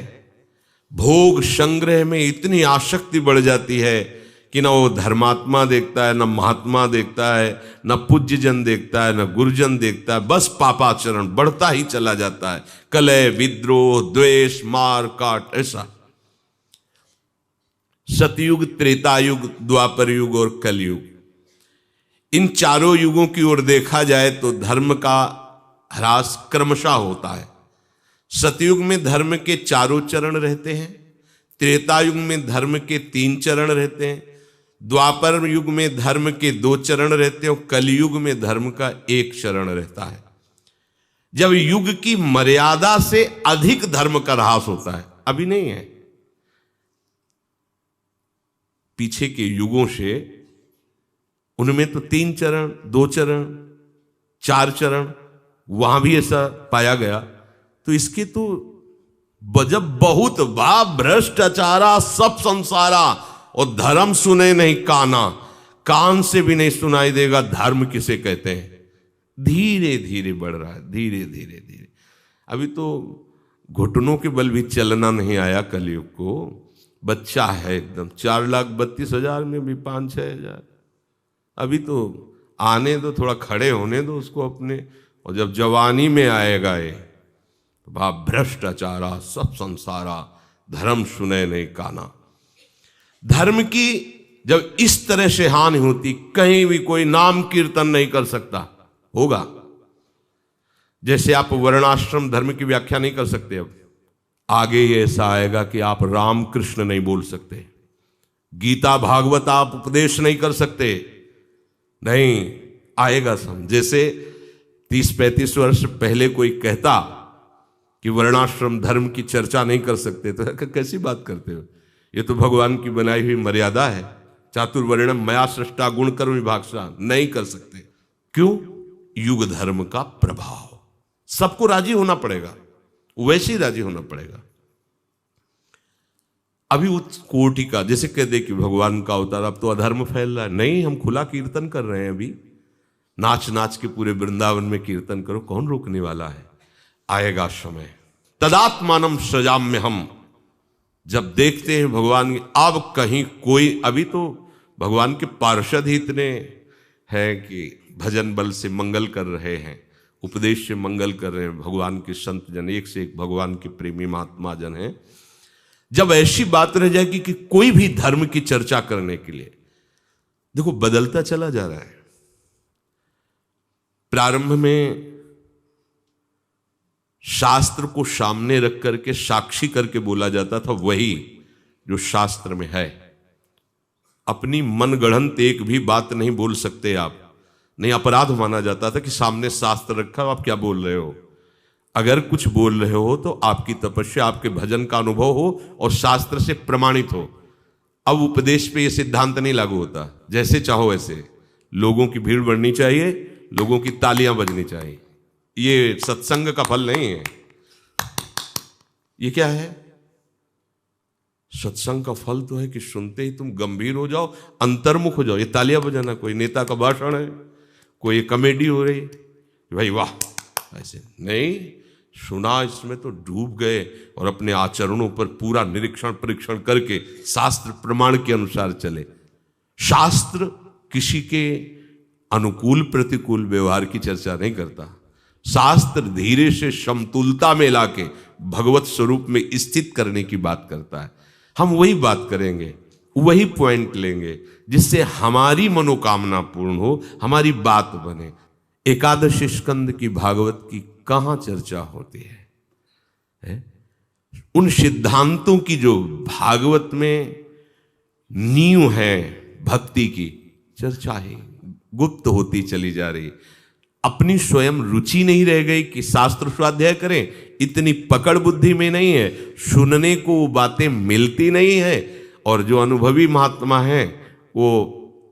Speaker 1: भोग संग्रह में इतनी आसक्ति बढ़ जाती है कि न वो धर्मात्मा देखता है, न महात्मा देखता है, न पूज्य जन देखता है, न गुरुजन देखता है, बस पापाचरण बढ़ता ही चला जाता है। कलह, विद्रोह, द्वेष, मार काट, ऐसा। सतयुग, त्रेतायुग, द्वापर युग और कलयुग, इन चारों युगों की ओर देखा जाए तो धर्म का ह्रास क्रमशः होता है। सतयुग में धर्म के चारों चरण रहते हैं, त्रेतायुग में धर्म के 3 चरण रहते हैं, द्वापर युग में धर्म के 2 चरण रहते हैं और कलयुग में धर्म का 1 चरण रहता है। जब युग की मर्यादा से अधिक धर्म का ह्रास होता है, अभी नहीं है, पीछे के युगों से, उनमें तो 3 चरण, 2 चरण, 4 चरण, वहां भी ऐसा पाया गया। तो इसके तो जब बहुत बा भ्रष्टाचारा सब संसारा और धर्म सुने नहीं काना, कान से भी नहीं सुनाई देगा धर्म किसे कहते हैं। धीरे धीरे बढ़ रहा है, धीरे धीरे धीरे। अभी तो घुटनों के बल भी चलना नहीं आया कलयुग को। बच्चा है एकदम, 4,32,000 में भी 5-6 हजार। अभी तो आने दो, थोड़ा खड़े होने दो उसको अपने, और जब जवानी में आएगा ये तो बाप भ्रष्टाचारा सब संसारा, धर्म सुने नहीं काना। धर्म की जब इस तरह से हानि होती, कहीं भी कोई नाम कीर्तन नहीं कर सकता होगा। जैसे आप वर्णाश्रम धर्म की व्याख्या नहीं कर सकते, अब आगे ये ऐसा आएगा कि आप राम कृष्ण नहीं बोल सकते, गीता भागवत आप उपदेश नहीं कर सकते, नहीं आएगा समझ। जैसे 30-35 वर्ष पहले कोई कहता कि वर्णाश्रम धर्म की चर्चा नहीं कर सकते, तो कैसी बात करते हो, ये तो भगवान की बनाई हुई मर्यादा है। चातुर्वर्णम मया सृष्टा गुण कर्म विभागसा, नहीं कर सकते। क्यों? युग धर्म का प्रभाव, सबको राजी होना पड़ेगा, वैसे ही राजी होना पड़ेगा। अभी उस कोटि का, जैसे कह दे कि भगवान का अवतार, अब तो अधर्म फैल रहा है, नहीं हम खुला कीर्तन कर रहे हैं, अभी नाच नाच के पूरे वृंदावन में कीर्तन करो, कौन रोकने वाला है। आएगा समय, तदात्मानम सजाम्य हम, जब देखते हैं भगवान अब कहीं कोई, अभी तो भगवान के पार्षद ही इतने हैं कि भजन बल से मंगल कर रहे हैं, उपदेश से मंगल कर रहे हैं, भगवान के संत जन, एक से एक भगवान के प्रेमी महात्मा जन हैं। जब ऐसी बात रह जाएगी कि कोई भी धर्म की चर्चा करने के लिए, देखो बदलता चला जा रहा है। प्रारंभ में शास्त्र को सामने रख करके साक्षी करके बोला जाता था, वही जो शास्त्र में है। अपनी मनगढ़ंत एक भी बात नहीं बोल सकते आप, नहीं, अपराध माना जाता था कि सामने शास्त्र रखा, आप क्या बोल रहे हो। अगर कुछ बोल रहे हो तो आपकी तपस्या, आपके भजन का अनुभव हो और शास्त्र से प्रमाणित हो। अब उपदेश पे ये सिद्धांत नहीं लागू होता, जैसे चाहो वैसे, लोगों की भीड़ बढ़नी चाहिए, लोगों की तालियां बजनी चाहिए। ये सत्संग का फल नहीं है। ये क्या है? सत्संग का फल तो है कि सुनते ही तुम गंभीर हो जाओ, अंतर्मुख हो जाओ। ये तालियां बजाना कोई नेता का भाषण है, कोई कॉमेडी हो रही, भाई वाह, ऐसे नहीं। सुना इसमें तो डूब गए और अपने आचरणों पर पूरा निरीक्षण परीक्षण करके शास्त्र प्रमाण के अनुसार चले। शास्त्र किसी के अनुकूल प्रतिकूल व्यवहार की चर्चा नहीं करता। शास्त्र धीरे से समतुलता में लाके भगवत स्वरूप में स्थित करने की बात करता है। हम वही बात करेंगे, वही पॉइंट लेंगे जिससे हमारी मनोकामना पूर्ण हो, हमारी बात बने। एकादश स्कंद की भागवत की कहां चर्चा होती है? उन सिद्धांतों की जो भागवत में नींव है भक्ति की, चर्चा ही गुप्त होती चली जा रही। अपनी स्वयं रुचि नहीं रह गई कि शास्त्र स्वाध्याय करें, इतनी पकड़ बुद्धि में नहीं है, सुनने को वो बातें मिलती नहीं है, और जो अनुभवी महात्मा हैं वो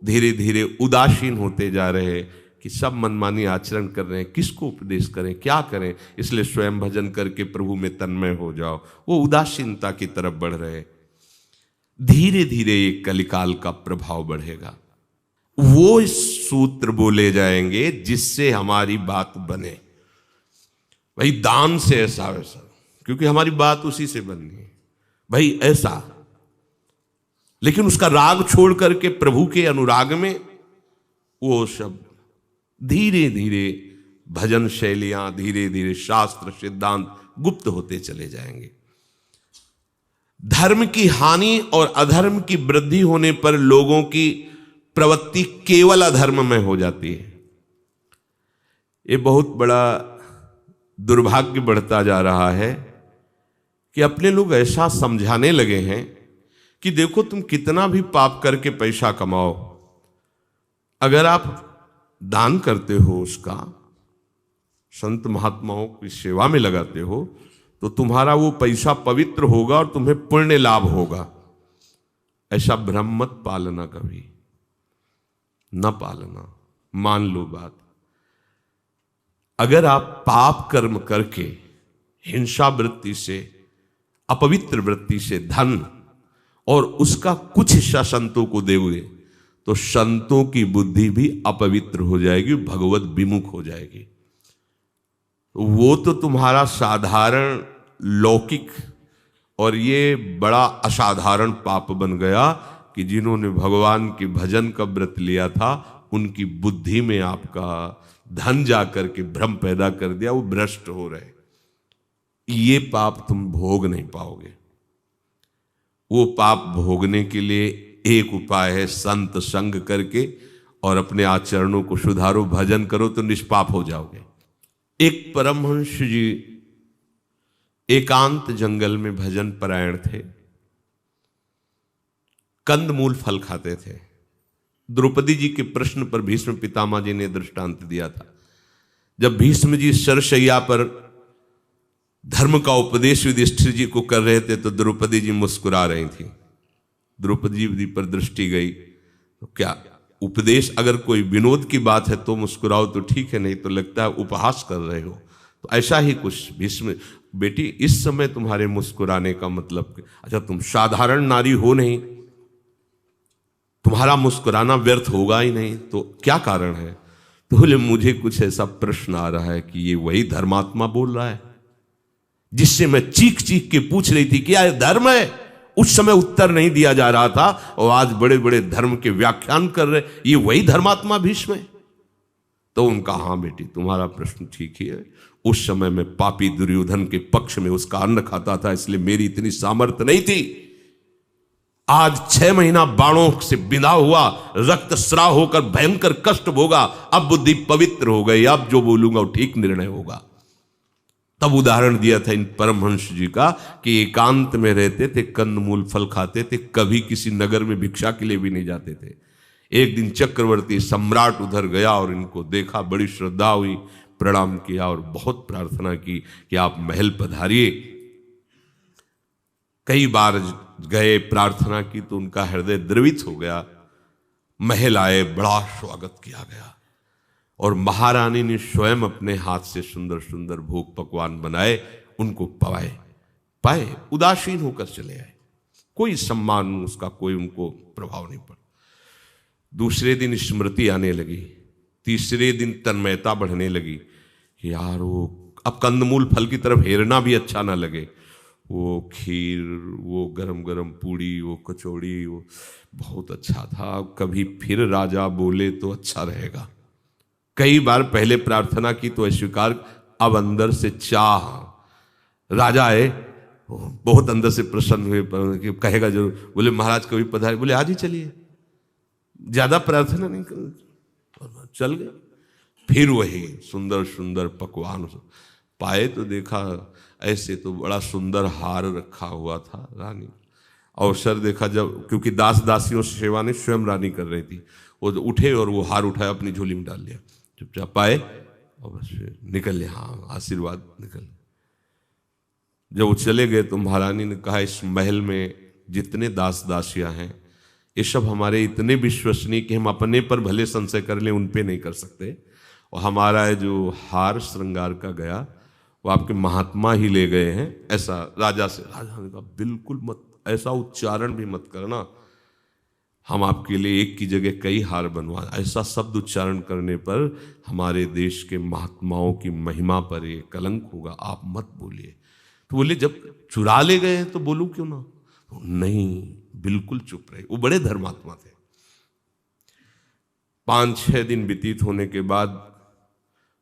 Speaker 1: धीरे धीरे उदासीन होते जा रहे हैं कि सब मनमानी आचरण कर रहे हैं, किसको उपदेश करें, क्या करें, इसलिए स्वयं भजन करके प्रभु में तन्मय हो जाओ। वो उदासीनता की तरफ बढ़ रहे। धीरे धीरे एक कलिकाल का प्रभाव बढ़ेगा। वो सूत्र बोले जाएंगे जिससे हमारी बात बने। भाई दान से ऐसा वैसा, क्योंकि हमारी बात उसी से बननी है। भाई ऐसा लेकिन उसका राग छोड़ करके प्रभु के अनुराग में वो सब धीरे धीरे भजन शैलियां, धीरे धीरे शास्त्र सिद्धांत गुप्त होते चले जाएंगे। धर्म की हानि और अधर्म की वृद्धि होने पर लोगों की प्रवृत्ति केवल अधर्म में हो जाती है। ये बहुत बड़ा दुर्भाग्य बढ़ता जा रहा है कि अपने लोग ऐसा समझाने लगे हैं कि देखो तुम कितना भी पाप करके पैसा कमाओ, अगर आप दान करते हो, उसका संत महात्माओं की सेवा में लगाते हो, तो तुम्हारा वो पैसा पवित्र होगा और तुम्हें पुण्य लाभ होगा। ऐसा भ्रम मत पालना, कभी न पालना। मान लो बात, अगर आप पाप कर्म करके हिंसा वृत्ति से, अपवित्र वृत्ति से धन और उसका कुछ हिस्सा संतों को दोगे, तो संतों की बुद्धि भी अपवित्र हो जाएगी, भगवत विमुख हो जाएगी। वो तो तुम्हारा साधारण लौकिक और ये बड़ा असाधारण पाप बन गया कि जिन्होंने भगवान के भजन का व्रत लिया था, उनकी बुद्धि में आपका धन जाकर के भ्रम पैदा कर दिया, वो भ्रष्ट हो रहे। ये पाप तुम भोग नहीं पाओगे। वो पाप भोगने के लिए एक उपाय है, संत संग करके और अपने आचरणों को सुधारो, भजन करो तो निष्पाप हो जाओगे। एक परमहंस जी एकांत जंगल में भजन परायण थे, कंदमूल फल खाते थे। द्रौपदी जी के प्रश्न पर भीष्म पितामह जी ने दृष्टांत दिया था। जब भीष्म जी सरशैया पर धर्म का उपदेश युधिष्ठिर जी को कर रहे थे, तो द्रौपदी जी मुस्कुरा रही थी। द्रौपदी जी पर दृष्टि गई तो क्या उपदेश, अगर कोई विनोद की बात है तो मुस्कुराओ तो ठीक है, नहीं तो लगता है उपहास कर रहे हो। तो ऐसा ही कुछ भीष्म, बेटी इस समय तुम्हारे मुस्कुराने का मतलब, अच्छा तुम साधारण नारी हो नहीं, तुम्हारा मुस्कुराना व्यर्थ होगा ही नहीं, तो क्या कारण है? तो बोले मुझे कुछ ऐसा प्रश्न आ रहा है कि ये वही धर्मात्मा बोल रहा है जिससे मैं चीख चीख के पूछ रही थी क्या यह धर्म है। उस समय उत्तर नहीं दिया जा रहा था और आज बड़े बड़े धर्म के व्याख्यान कर रहे, ये वही धर्मात्मा भीष्म है। तो उनका हाँ बेटी तुम्हारा प्रश्न ठीक ही है, उस समय मैं पापी दुर्योधन के पक्ष में उसका अन्न खाता था, इसलिए मेरी इतनी सामर्थ्य नहीं थी। आज 6 महीना बाणों से बिंधा हुआ, रक्तस्राव होकर भयंकर कष्ट भोगा, अब बुद्धि पवित्र हो गई, अब जो बोलूंगा वो ठीक निर्णय होगा। तब उदाहरण दिया था इन परमहंस जी का कि एकांत में रहते थे, कंदमूल फल खाते थे, कभी किसी नगर में भिक्षा के लिए भी नहीं जाते थे। एक दिन चक्रवर्ती सम्राट उधर गया और इनको देखा, बड़ी श्रद्धा हुई, प्रणाम किया और बहुत प्रार्थना की कि आप महल पधारिए। कई बार गए, प्रार्थना की तो उनका हृदय द्रवित हो गया। महल आए, बड़ा स्वागत किया गया और महारानी ने स्वयं अपने हाथ से सुंदर सुंदर भोग पकवान बनाए, उनको पाए, उदासीन होकर चले आए। कोई सम्मान उसका, कोई उनको प्रभाव नहीं पड़ा। दूसरे दिन स्मृति आने लगी, तीसरे दिन तन्मयता बढ़ने लगी कि यार वो अब कंदमूल फल की तरफ हेरना भी अच्छा ना लगे। वो खीर, वो गरम गरम पूड़ी, वो कचौड़ी, वो बहुत अच्छा था, कभी फिर राजा बोले तो अच्छा रहेगा। कई बार पहले प्रार्थना की तो अस्वीकार, अब अंदर से चाह। राजा आए, बहुत अंदर से प्रसन्न हुए, कि कहेगा जरूर। बोले महाराज कभी पधारे, बोले आज ही चलिए, ज्यादा प्रार्थना नहीं कर। चल गए। फिर वही सुंदर सुंदर पकवान पाए तो देखा ऐसे तो बड़ा सुंदर हार रखा हुआ था। रानी अवसर देखा जब, क्योंकि दास दासियों से सेवा नहीं स्वयं रानी कर रही थी, वो उठे और वो हार उठाया, अपनी झोली में डाल लिया, चुपचाप पाए और बस निकल लिया। हाँ आशीर्वाद निकल। जब वो चले गए तो महारानी ने कहा इस महल में जितने दास दासियां हैं ये सब हमारे इतने विश्वसनीय कि हम अपने पर भले संशय कर लें, उन पे नहीं कर सकते। और हमारा जो हार श्रृंगार का गया वो आपके महात्मा ही ले गए हैं। ऐसा राजा से, राजा ने कहा बिल्कुल मत, ऐसा उच्चारण भी मत करना, हम आपके लिए एक की जगह कई हार बनवा, ऐसा शब्द उच्चारण करने पर हमारे देश के महात्माओं की महिमा पर ये कलंक होगा, आप मत बोलिए। तो बोले जब चुरा ले गए हैं तो बोलूं क्यों ना? तो नहीं, बिल्कुल चुप रहे। वो बड़े धर्मात्मा थे। 5-6 दिन व्यतीत होने के बाद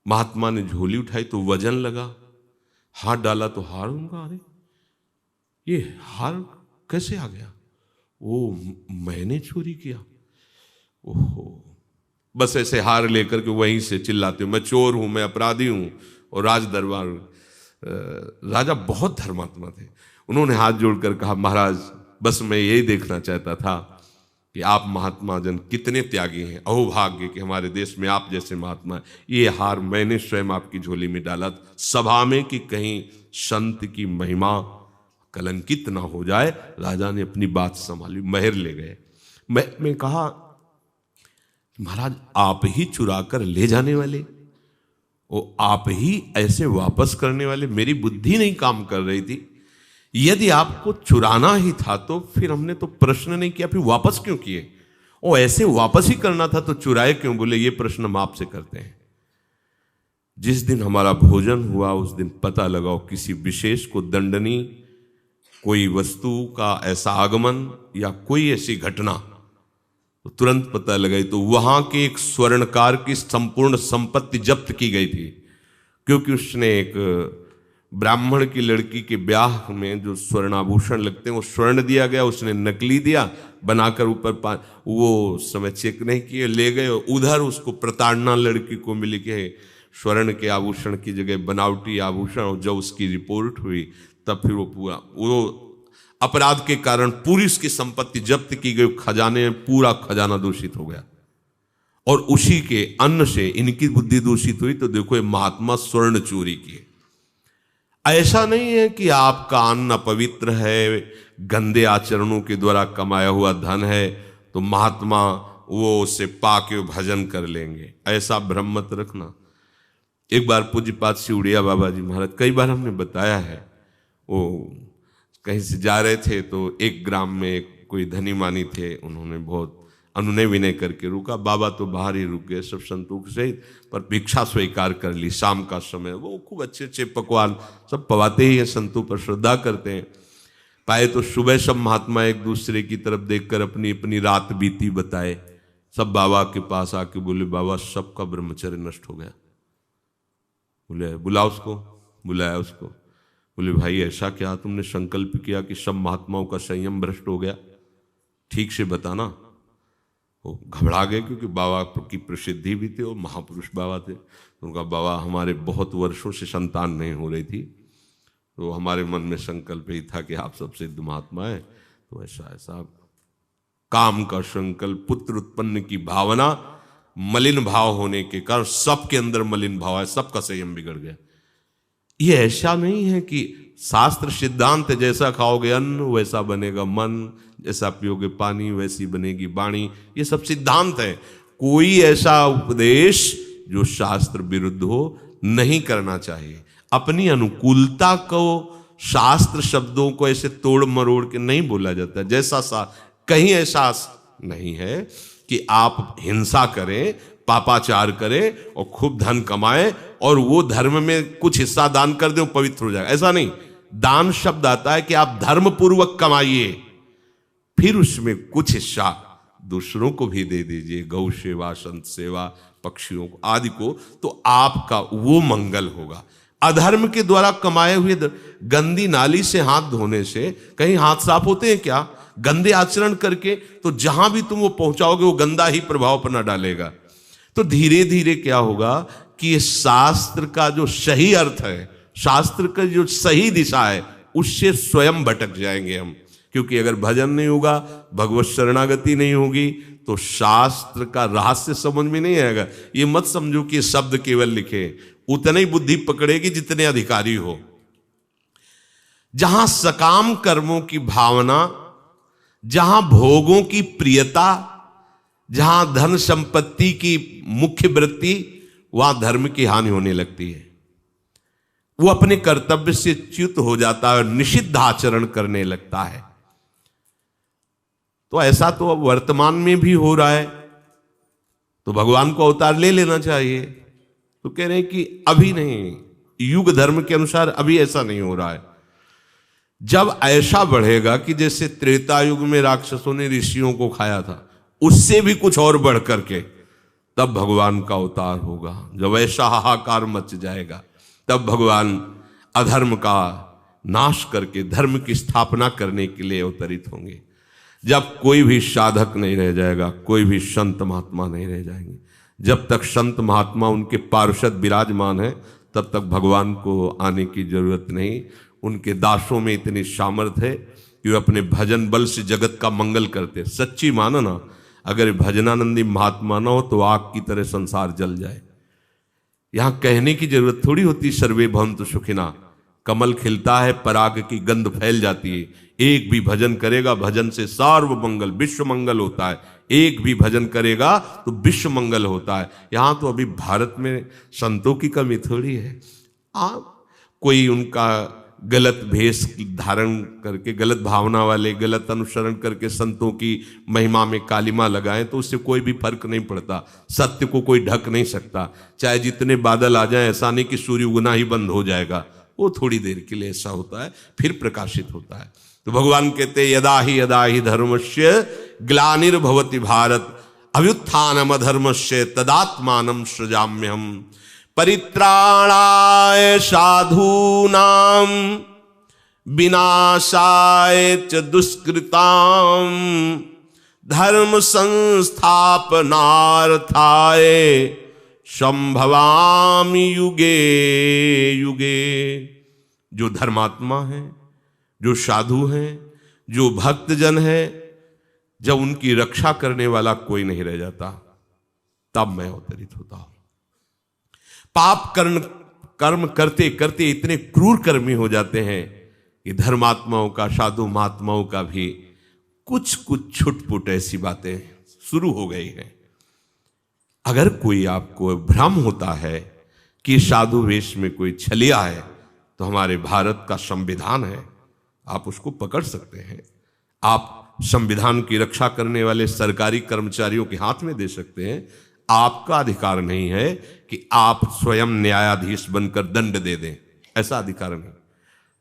Speaker 1: महात्मा ने झोली उठाई तो वजन लगा, हाथ डाला तो हार। उनका अरे ये हार कैसे आ गया? वो मैंने चोरी किया। ओहो, बस ऐसे हार लेकर के वहीं से चिल्लाते हो, मैं चोर हूं, मैं अपराधी हूं। और राज दरबार राजा बहुत धर्मात्मा थे। उन्होंने हाथ जोड़कर कहा, महाराज बस मैं यही देखना चाहता था कि आप महात्मा जन कितने त्यागी हैं। अहोभाग्य कि हमारे देश में आप जैसे महात्मा हैं। ये हार मैंने स्वयं आपकी झोली में डाला था, सभा में कि कहीं संत की महिमा कलंकित ना हो जाए। राजा ने अपनी बात संभाली, महर ले गए। मैं कहा, महाराज आप ही चुरा कर ले जाने वाले, वो आप ही ऐसे वापस करने वाले? मेरी बुद्धि नहीं काम कर रही थी। यदि आपको चुराना ही था तो फिर हमने तो प्रश्न नहीं किया, फिर वापस क्यों किए? वो ऐसे वापस ही करना था तो चुराए क्यों? बोले ये प्रश्न हम आपसे करते हैं। जिस दिन हमारा भोजन हुआ उस दिन पता लगाओ किसी विशेष को दंडनीय कोई वस्तु का ऐसा आगमन या कोई ऐसी घटना, तो तुरंत पता लगाई। तो वहां के एक स्वर्णकार की संपूर्ण संपत्ति जब्त की गई थी, क्योंकि उसने एक ब्राह्मण की लड़की के ब्याह में जो स्वर्णाभूषण लगते हैं वो स्वर्ण दिया गया, उसने नकली दिया बनाकर ऊपर वो समय चेक नहीं किए, ले गए। उधर उसको प्रताड़ना लड़की को मिली कि स्वर्ण के आभूषण की जगह बनावटी आभूषण। और जब उसकी रिपोर्ट हुई तब फिर वो अपराध के कारण पूरी उसकी संपत्ति जब्त की गई, खजाने में पूरा खजाना दूषित हो गया। और उसी के अन्न से इनकी बुद्धि दूषित हुई। तो देखो ये महात्मा स्वर्ण चोरी किए। ऐसा नहीं है कि आपका अन्न अपवित्र है, गंदे आचरणों के द्वारा कमाया हुआ धन है तो महात्मा वो उसे पाके भजन कर लेंगे, ऐसा भ्रम मत रखना। एक बार पूज्यपाद सिउड़िया बाबा जी महाराज, कई बार हमने बताया है, वो कहीं से जा रहे थे तो एक ग्राम में कोई धनी मानी थे, उन्होंने बहुत अनुनय विनय करके रुका। बाबा तो बाहर ही रुक गए सब संतों के सहित, पर भिक्षा स्वीकार कर ली। शाम का समय, वो खूब अच्छे अच्छे पकवान सब पवाते ही हैं, संतों पर श्रद्धा करते हैं। पाए तो सुबह सब महात्मा एक दूसरे की तरफ देखकर अपनी अपनी रात बीती बताए। सब बाबा के पास आके बोले, बाबा सबका ब्रह्मचर्य नष्ट हो गया। बोले बुलाओ उसको। बुलाया उसको। बोले भाई ऐसा क्या तुमने संकल्प किया कि सब महात्माओं का संयम भ्रष्ट हो गया, ठीक से बताना। वो घबरा गए क्योंकि बाबा की प्रसिद्धि भी थी और महापुरुष बाबा थे। उनका बाबा हमारे बहुत वर्षों से संतान नहीं हो रही थी, तो हमारे मन में संकल्प ही था कि आप सब सिद्ध महात्मा है, तो ऐसा ऐसा काम का संकल्प, पुत्र उत्पन्न की भावना, मलिन भाव होने के कारण सबके अंदर मलिन भाव है, सबका संयम बिगड़ गया। ये ऐसा नहीं है कि शास्त्र सिद्धांत जैसा खाओगे अन्न वैसा बनेगा मन, जैसा पियोगे पानी वैसी बनेगी वाणी, ये सब सिद्धांत है। कोई ऐसा उपदेश जो शास्त्र विरुद्ध हो नहीं करना चाहिए। अपनी अनुकूलता को शास्त्र शब्दों को ऐसे तोड़ मरोड़ के नहीं बोला जाता। जैसा कहीं ऐसा नहीं है कि आप हिंसा करें, पापाचार करें और खूब धन कमाएं और वो धर्म में कुछ हिस्सा दान कर दें, पवित्र हो जाएगा, ऐसा नहीं। दान शब्द आता है कि आप धर्म पूर्वक कमाइए, फिर उसमें कुछ हिस्सा दूसरों को भी दे दीजिए, गौ सेवा, संत सेवा, पक्षियों को आदि को, तो आपका वो मंगल होगा। अधर्म के द्वारा कमाए हुए गंदी नाली से हाथ धोने से कहीं हाथ साफ होते हैं क्या? गंदे आचरण करके तो जहां भी तुम वो पहुंचाओगे वो गंदा ही प्रभाव अपना डालेगा। तो धीरे धीरे क्या होगा कि ये शास्त्र का जो सही अर्थ है, शास्त्र का जो सही दिशा है, उससे स्वयं भटक जाएंगे हम। क्योंकि अगर भजन नहीं होगा, भगवत शरणागति नहीं होगी, तो शास्त्र का रहस्य समझ में नहीं आएगा। ये मत समझो कि शब्द केवल लिखे, उतनी बुद्धि पकड़ेगी जितने अधिकारी हो। जहां सकाम कर्मों की भावना, जहां भोगों की प्रियता, जहां धन संपत्ति की मुख्य वृत्ति, वहां धर्म की हानि होने लगती है। वो अपने कर्तव्य से च्युत हो जाता है और निषिद्ध आचरण करने लगता है। तो ऐसा तो अब वर्तमान में भी हो रहा है, तो भगवान को अवतार ले लेना चाहिए। तो कह रहे हैं कि अभी नहीं, युग धर्म के अनुसार अभी ऐसा नहीं हो रहा है। जब ऐसा बढ़ेगा कि जैसे त्रेता युग में राक्षसों ने ऋषियों को खाया था, उससे भी कुछ और बढ़ करके, तब भगवान का अवतार होगा। जब ऐसा हाहाकार मच जाएगा, तब भगवान अधर्म का नाश करके धर्म की स्थापना करने के लिए अवतरित होंगे। जब कोई भी साधक नहीं रह जाएगा, कोई भी संत महात्मा नहीं रह जाएंगे। जब तक संत महात्मा उनके पार्षद विराजमान है, तब तक भगवान को आने की जरूरत नहीं। उनके दासों में इतनी सामर्थ्य है कि वे अपने भजन बल से जगत का मंगल करते। सच्ची मानो ना, अगर भजनानंदी महात्मा ना हो तो आग की तरह संसार जल जाए। यहां कहने की जरूरत थोड़ी होती सर्वे भवन्तु सुखिना। कमल खिलता है, पराग की गंध फैल जाती है। एक भी भजन करेगा, भजन से सर्व मंगल विश्व मंगल होता है। एक भी भजन करेगा तो विश्व मंगल होता है। यहां तो अभी भारत में संतों की कमी थोड़ी है। कोई उनका गलत भेष धारण करके, गलत भावना वाले, गलत अनुसरण करके संतों की महिमा में कालिमा लगाएं तो उससे कोई भी फर्क नहीं पड़ता। सत्य को कोई ढक नहीं सकता। चाहे जितने बादल आ जाएं, ऐसा नहीं कि सूर्य उगना ही बंद हो जाएगा। वो थोड़ी देर के लिए ऐसा होता है, फिर प्रकाशित होता है। तो भगवान कहते यदा ही धर्मस्य ग्लानिर्भवति भारत अभ्युत्थानम अधर्मस्य तदात्मानं सृजाम्यहम् परित्राणाय साधूनां विनाशाय च दुष्कृतां धर्म संस्थापनार्थाय संभवामि युगे युगे। जो धर्मात्मा है, जो साधु हैं, जो भक्तजन है, जब उनकी रक्षा करने वाला कोई नहीं रह जाता, तब मैं अवतरित होता हूं। पाप कर्म करते करते इतने क्रूर कर्मी हो जाते हैं कि धर्मात्माओं का, साधु महात्माओं का भी कुछ कुछ छुटपुट ऐसी बातें शुरू हो गई हैं। अगर कोई आपको भ्रम होता है कि साधु वेश में कोई छलिया है, तो हमारे भारत का संविधान है, आप उसको पकड़ सकते हैं। आप संविधान की रक्षा करने वाले सरकारी कर्मचारियों के हाथ में दे सकते हैं। आपका अधिकार नहीं है कि आप स्वयं न्यायाधीश बनकर दंड दे दें, ऐसा अधिकार नहीं।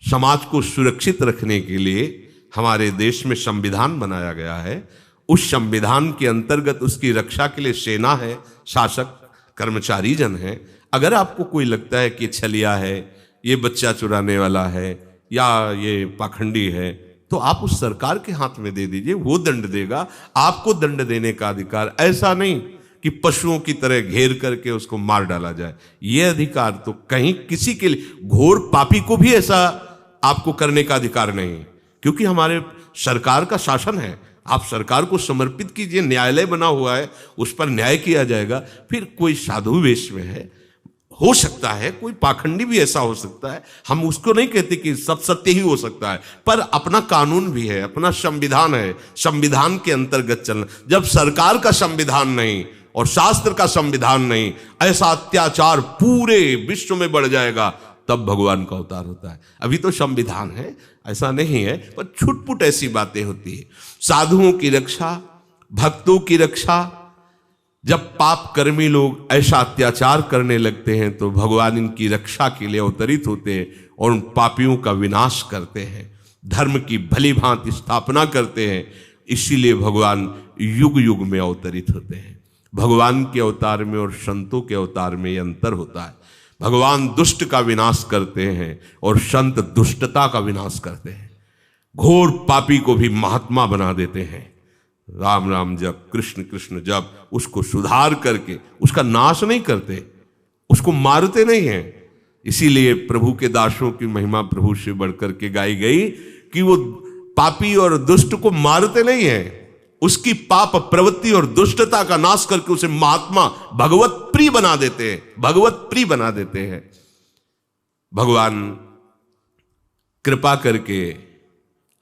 Speaker 1: समाज को सुरक्षित रखने के लिए हमारे देश में संविधान बनाया गया है। उस संविधान के अंतर्गत उसकी रक्षा के लिए सेना है, शासक, कर्मचारी जन है। अगर आपको कोई लगता है कि छलिया है, ये बच्चा चुराने वाला है, या ये पाखंडी है, तो आप उस सरकार के हाथ में दे दीजिए, वो दंड देगा। आपको दंड देने का अधिकार ऐसा नहीं कि पशुओं की तरह घेर करके उसको मार डाला जाए। यह अधिकार तो कहीं किसी के लिए, घोर पापी को भी ऐसा आपको करने का अधिकार नहीं, क्योंकि हमारे सरकार का शासन है। आप सरकार को समर्पित कीजिए, न्यायालय बना हुआ है, उस पर न्याय किया जाएगा। फिर कोई साधु वेश में है, हो सकता है कोई पाखंडी भी ऐसा हो सकता है, हम उसको नहीं कहते कि सब सत्य ही हो सकता है, पर अपना कानून भी है, अपना संविधान है, संविधान के अंतर्गत चलना। जब सरकार का संविधान नहीं और शास्त्र का संविधान नहीं, ऐसा अत्याचार पूरे विश्व में बढ़ जाएगा, तब भगवान का अवतार होता है। अभी तो संविधान है, ऐसा नहीं है, पर छुटपुट ऐसी बातें होती है। साधुओं की रक्षा, भक्तों की रक्षा, जब पाप कर्मी लोग ऐसा अत्याचार करने लगते हैं तो भगवान इनकी रक्षा के लिए अवतरित होते हैं और उन पापियों का विनाश करते हैं, धर्म की भली भांति स्थापना करते हैं। इसीलिए भगवान युग युग में अवतरित होते हैं। भगवान के अवतार में और संतों के अवतार में यह अंतर होता है। भगवान दुष्ट का विनाश करते हैं और संत दुष्टता का विनाश करते हैं। घोर पापी को भी महात्मा बना देते हैं। राम राम जप, कृष्ण कृष्ण जप, उसको सुधार करके उसका नाश नहीं करते, उसको मारते नहीं हैं। इसीलिए प्रभु के दासों की महिमा प्रभु से बढ़कर के गाई गई कि वो पापी और दुष्ट को मारते नहीं हैं, उसकी पाप प्रवृत्ति और दुष्टता का नाश करके उसे महात्मा भगवत प्रिय बना देते हैं, भगवत प्रिय बना देते हैं। भगवान कृपा करके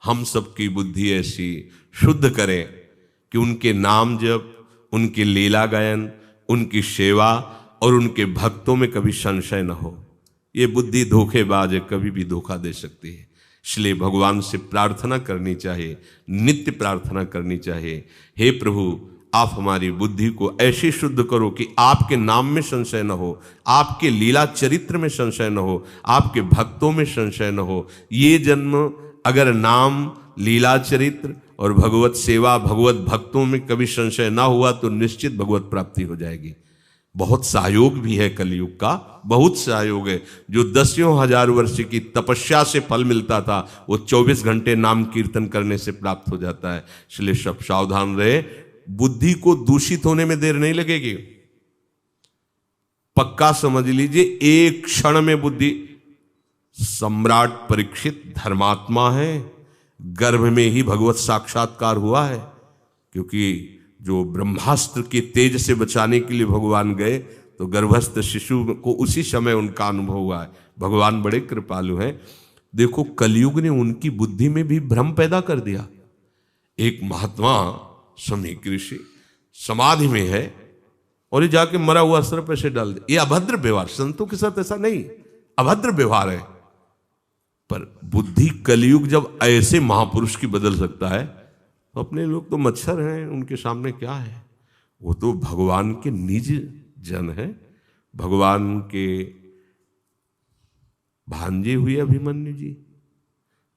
Speaker 1: हम सबकी बुद्धि ऐसी शुद्ध करें कि उनके नाम जप, उनके लीला गायन, उनकी सेवा और उनके भक्तों में कभी संशय न हो। ये बुद्धि धोखेबाज है, कभी भी धोखा दे सकती है। इसलिए भगवान से प्रार्थना करनी चाहिए, नित्य प्रार्थना करनी चाहिए, हे प्रभु आप हमारी बुद्धि को ऐसे शुद्ध करो कि आपके नाम में संशय न हो, आपके लीला चरित्र में संशय न हो, आपके भक्तों में संशय न हो। ये जन्म अगर नाम, लीला चरित्र और भगवत सेवा, भगवत भक्तों में कभी संशय ना हुआ तो निश्चित भगवत प्राप्ति हो जाएगी। बहुत सहयोग भी है कलयुग का, बहुत सहयोग है। जो 10,000 वर्ष की तपस्या से फल मिलता था वो 24 घंटे नाम कीर्तन करने से प्राप्त हो जाता है। इसलिए सब सावधान रहे, बुद्धि को दूषित होने में देर नहीं लगेगी। पक्का समझ लीजिए, एक क्षण में बुद्धि, सम्राट परीक्षित धर्मात्मा है, गर्भ में ही भगवत साक्षात्कार हुआ है। क्योंकि जो ब्रह्मास्त्र के तेज से बचाने के लिए भगवान गए तो गर्भस्थ शिशु को उसी समय उनका अनुभव हुआ है। भगवान बड़े कृपालु हैं। देखो, कलयुग ने उनकी बुद्धि में भी भ्रम पैदा कर दिया। एक महात्मा समीक ऋषि समाधि में है और ये जाके मरा हुआ सर्प ऐसे डाल दे। ये अभद्र व्यवहार, संतों के साथ ऐसा नहीं, अभद्र व्यवहार है। पर बुद्धि कलयुग जब ऐसे महापुरुष की बदल सकता है तो अपने लोग तो मच्छर हैं, उनके सामने क्या है। वो तो भगवान के निज जन है, भगवान के भांजे हुए अभिमन्यु जी,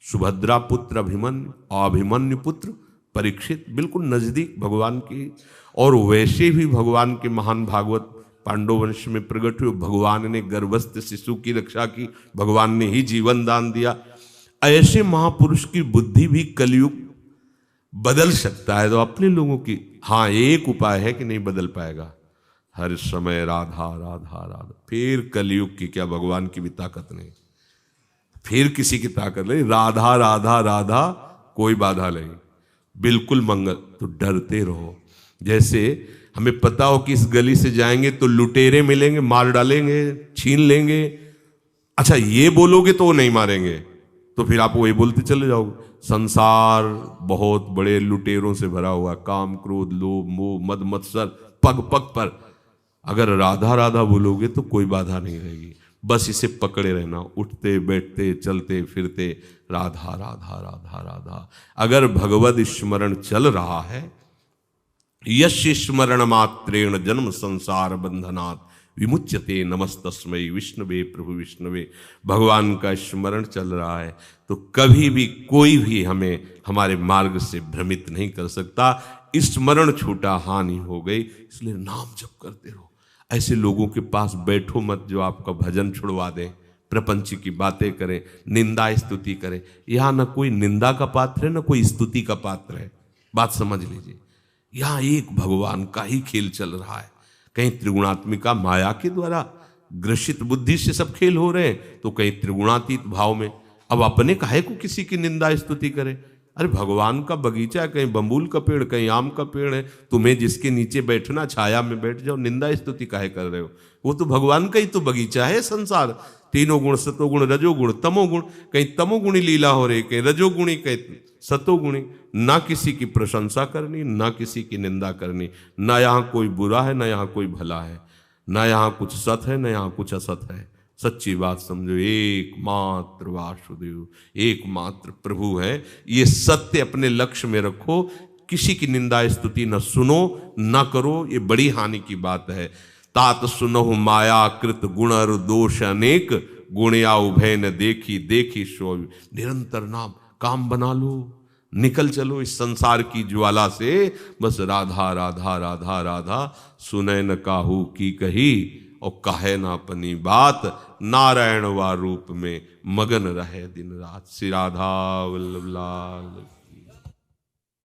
Speaker 1: सुभद्रा पुत्र अभिमन्यु, अभिमन्यु पुत्र परीक्षित, बिल्कुल नजदीक भगवान की। और वैसे भी भगवान के महान भागवत पांडव वंश में प्रकट हुए। भगवान ने गर्भस्थ शिशु की रक्षा की, भगवान ने ही जीवन दान दिया। ऐसे महापुरुष की बुद्धि भी कलयुग बदल सकता है। तो अपने लोगों की, हाँ, एक उपाय है कि नहीं बदल पाएगा, हर समय राधा राधा राधा। फिर कलयुग की क्या, भगवान की भी ताकत नहीं, फिर किसी की ताकत नहीं, राधा राधा राधा, कोई बाधा नहीं, बिल्कुल मंगल। तो डरते रहो। जैसे हमें पता हो कि इस गली से जाएंगे तो लुटेरे मिलेंगे, मार डालेंगे, छीन लेंगे। अच्छा, ये बोलोगे तो वो नहीं मारेंगे, तो फिर आप वही बोलते चले जाओगे। संसार बहुत बड़े लुटेरों से भरा हुआ, काम क्रोध लोभ मोह मद मत्सर पग पग पर। अगर राधा राधा बोलोगे तो कोई बाधा नहीं रहेगी, बस इसे पकड़े रहना, उठते बैठते चलते फिरते राधा राधा राधा राधा। अगर भगवद स्मरण चल रहा है, यश स्मरण मात्रेण जन्म संसार बंधनात् विमुच्यते नमस्तस्मै विष्णुवे प्रभु विष्णुवे। भगवान का स्मरण चल रहा है तो कभी भी कोई भी हमें हमारे मार्ग से भ्रमित नहीं कर सकता। स्मरण छूटा हानि हो गई, इसलिए नाम जप करते रहो। ऐसे लोगों के पास बैठो मत जो आपका भजन छुड़वा दें, प्रपंच की बातें करें, निंदा स्तुति करें। यहाँ न कोई निंदा का पात्र है, न कोई स्तुति का पात्र है। बात समझ लीजिए, यहाँ एक भगवान का ही खेल चल रहा है। कहीं त्रिगुणात्मिका माया के द्वारा ग्रसित बुद्धि से सब खेल हो रहे हैं, तो कहीं त्रिगुणातीत भाव में। अब अपने काहे को किसी की निंदा स्तुति करे। अरे भगवान का बगीचा है, कहीं बम्बूल का पेड़, कहीं आम का पेड़ है, तुम्हें जिसके नीचे बैठना छाया में बैठ जाओ, निंदा स्तुति काहे कर रहे हो। वो तो भगवान का ही तो बगीचा है संसार। तीनों गुण, सतोगुण रजोगुण तमोगुण, कहीं तमोगुणी लीला हो रही, कहीं रजोगुणी, कहीं सतोगुणी। ना किसी की प्रशंसा करनी, ना किसी की निंदा करनी। ना यहाँ कोई बुरा है, ना यहाँ कोई भला है, ना यहाँ कुछ सत है, ना यहाँ कुछ असत है। सच्ची बात समझो, एकमात्र वासुदेव, एकमात्र प्रभु है। ये सत्य अपने लक्ष्य में रखो। किसी की निंदा स्तुति न सुनो, न करो, ये बड़ी हानि की बात है। तात सुनहु माया कृत गुण और दोष अनेक, गुणया उभय न देखी देखी सो। निरंतर नाम काम बना लो, निकल चलो इस संसार की ज्वाला से। बस राधा राधा राधा राधा, सुनै न काहू की कही और कहे ना अपनी बात। नारायण वा रूप में मगन रहे दिन रात। श्री राधा वल्लभ लाल।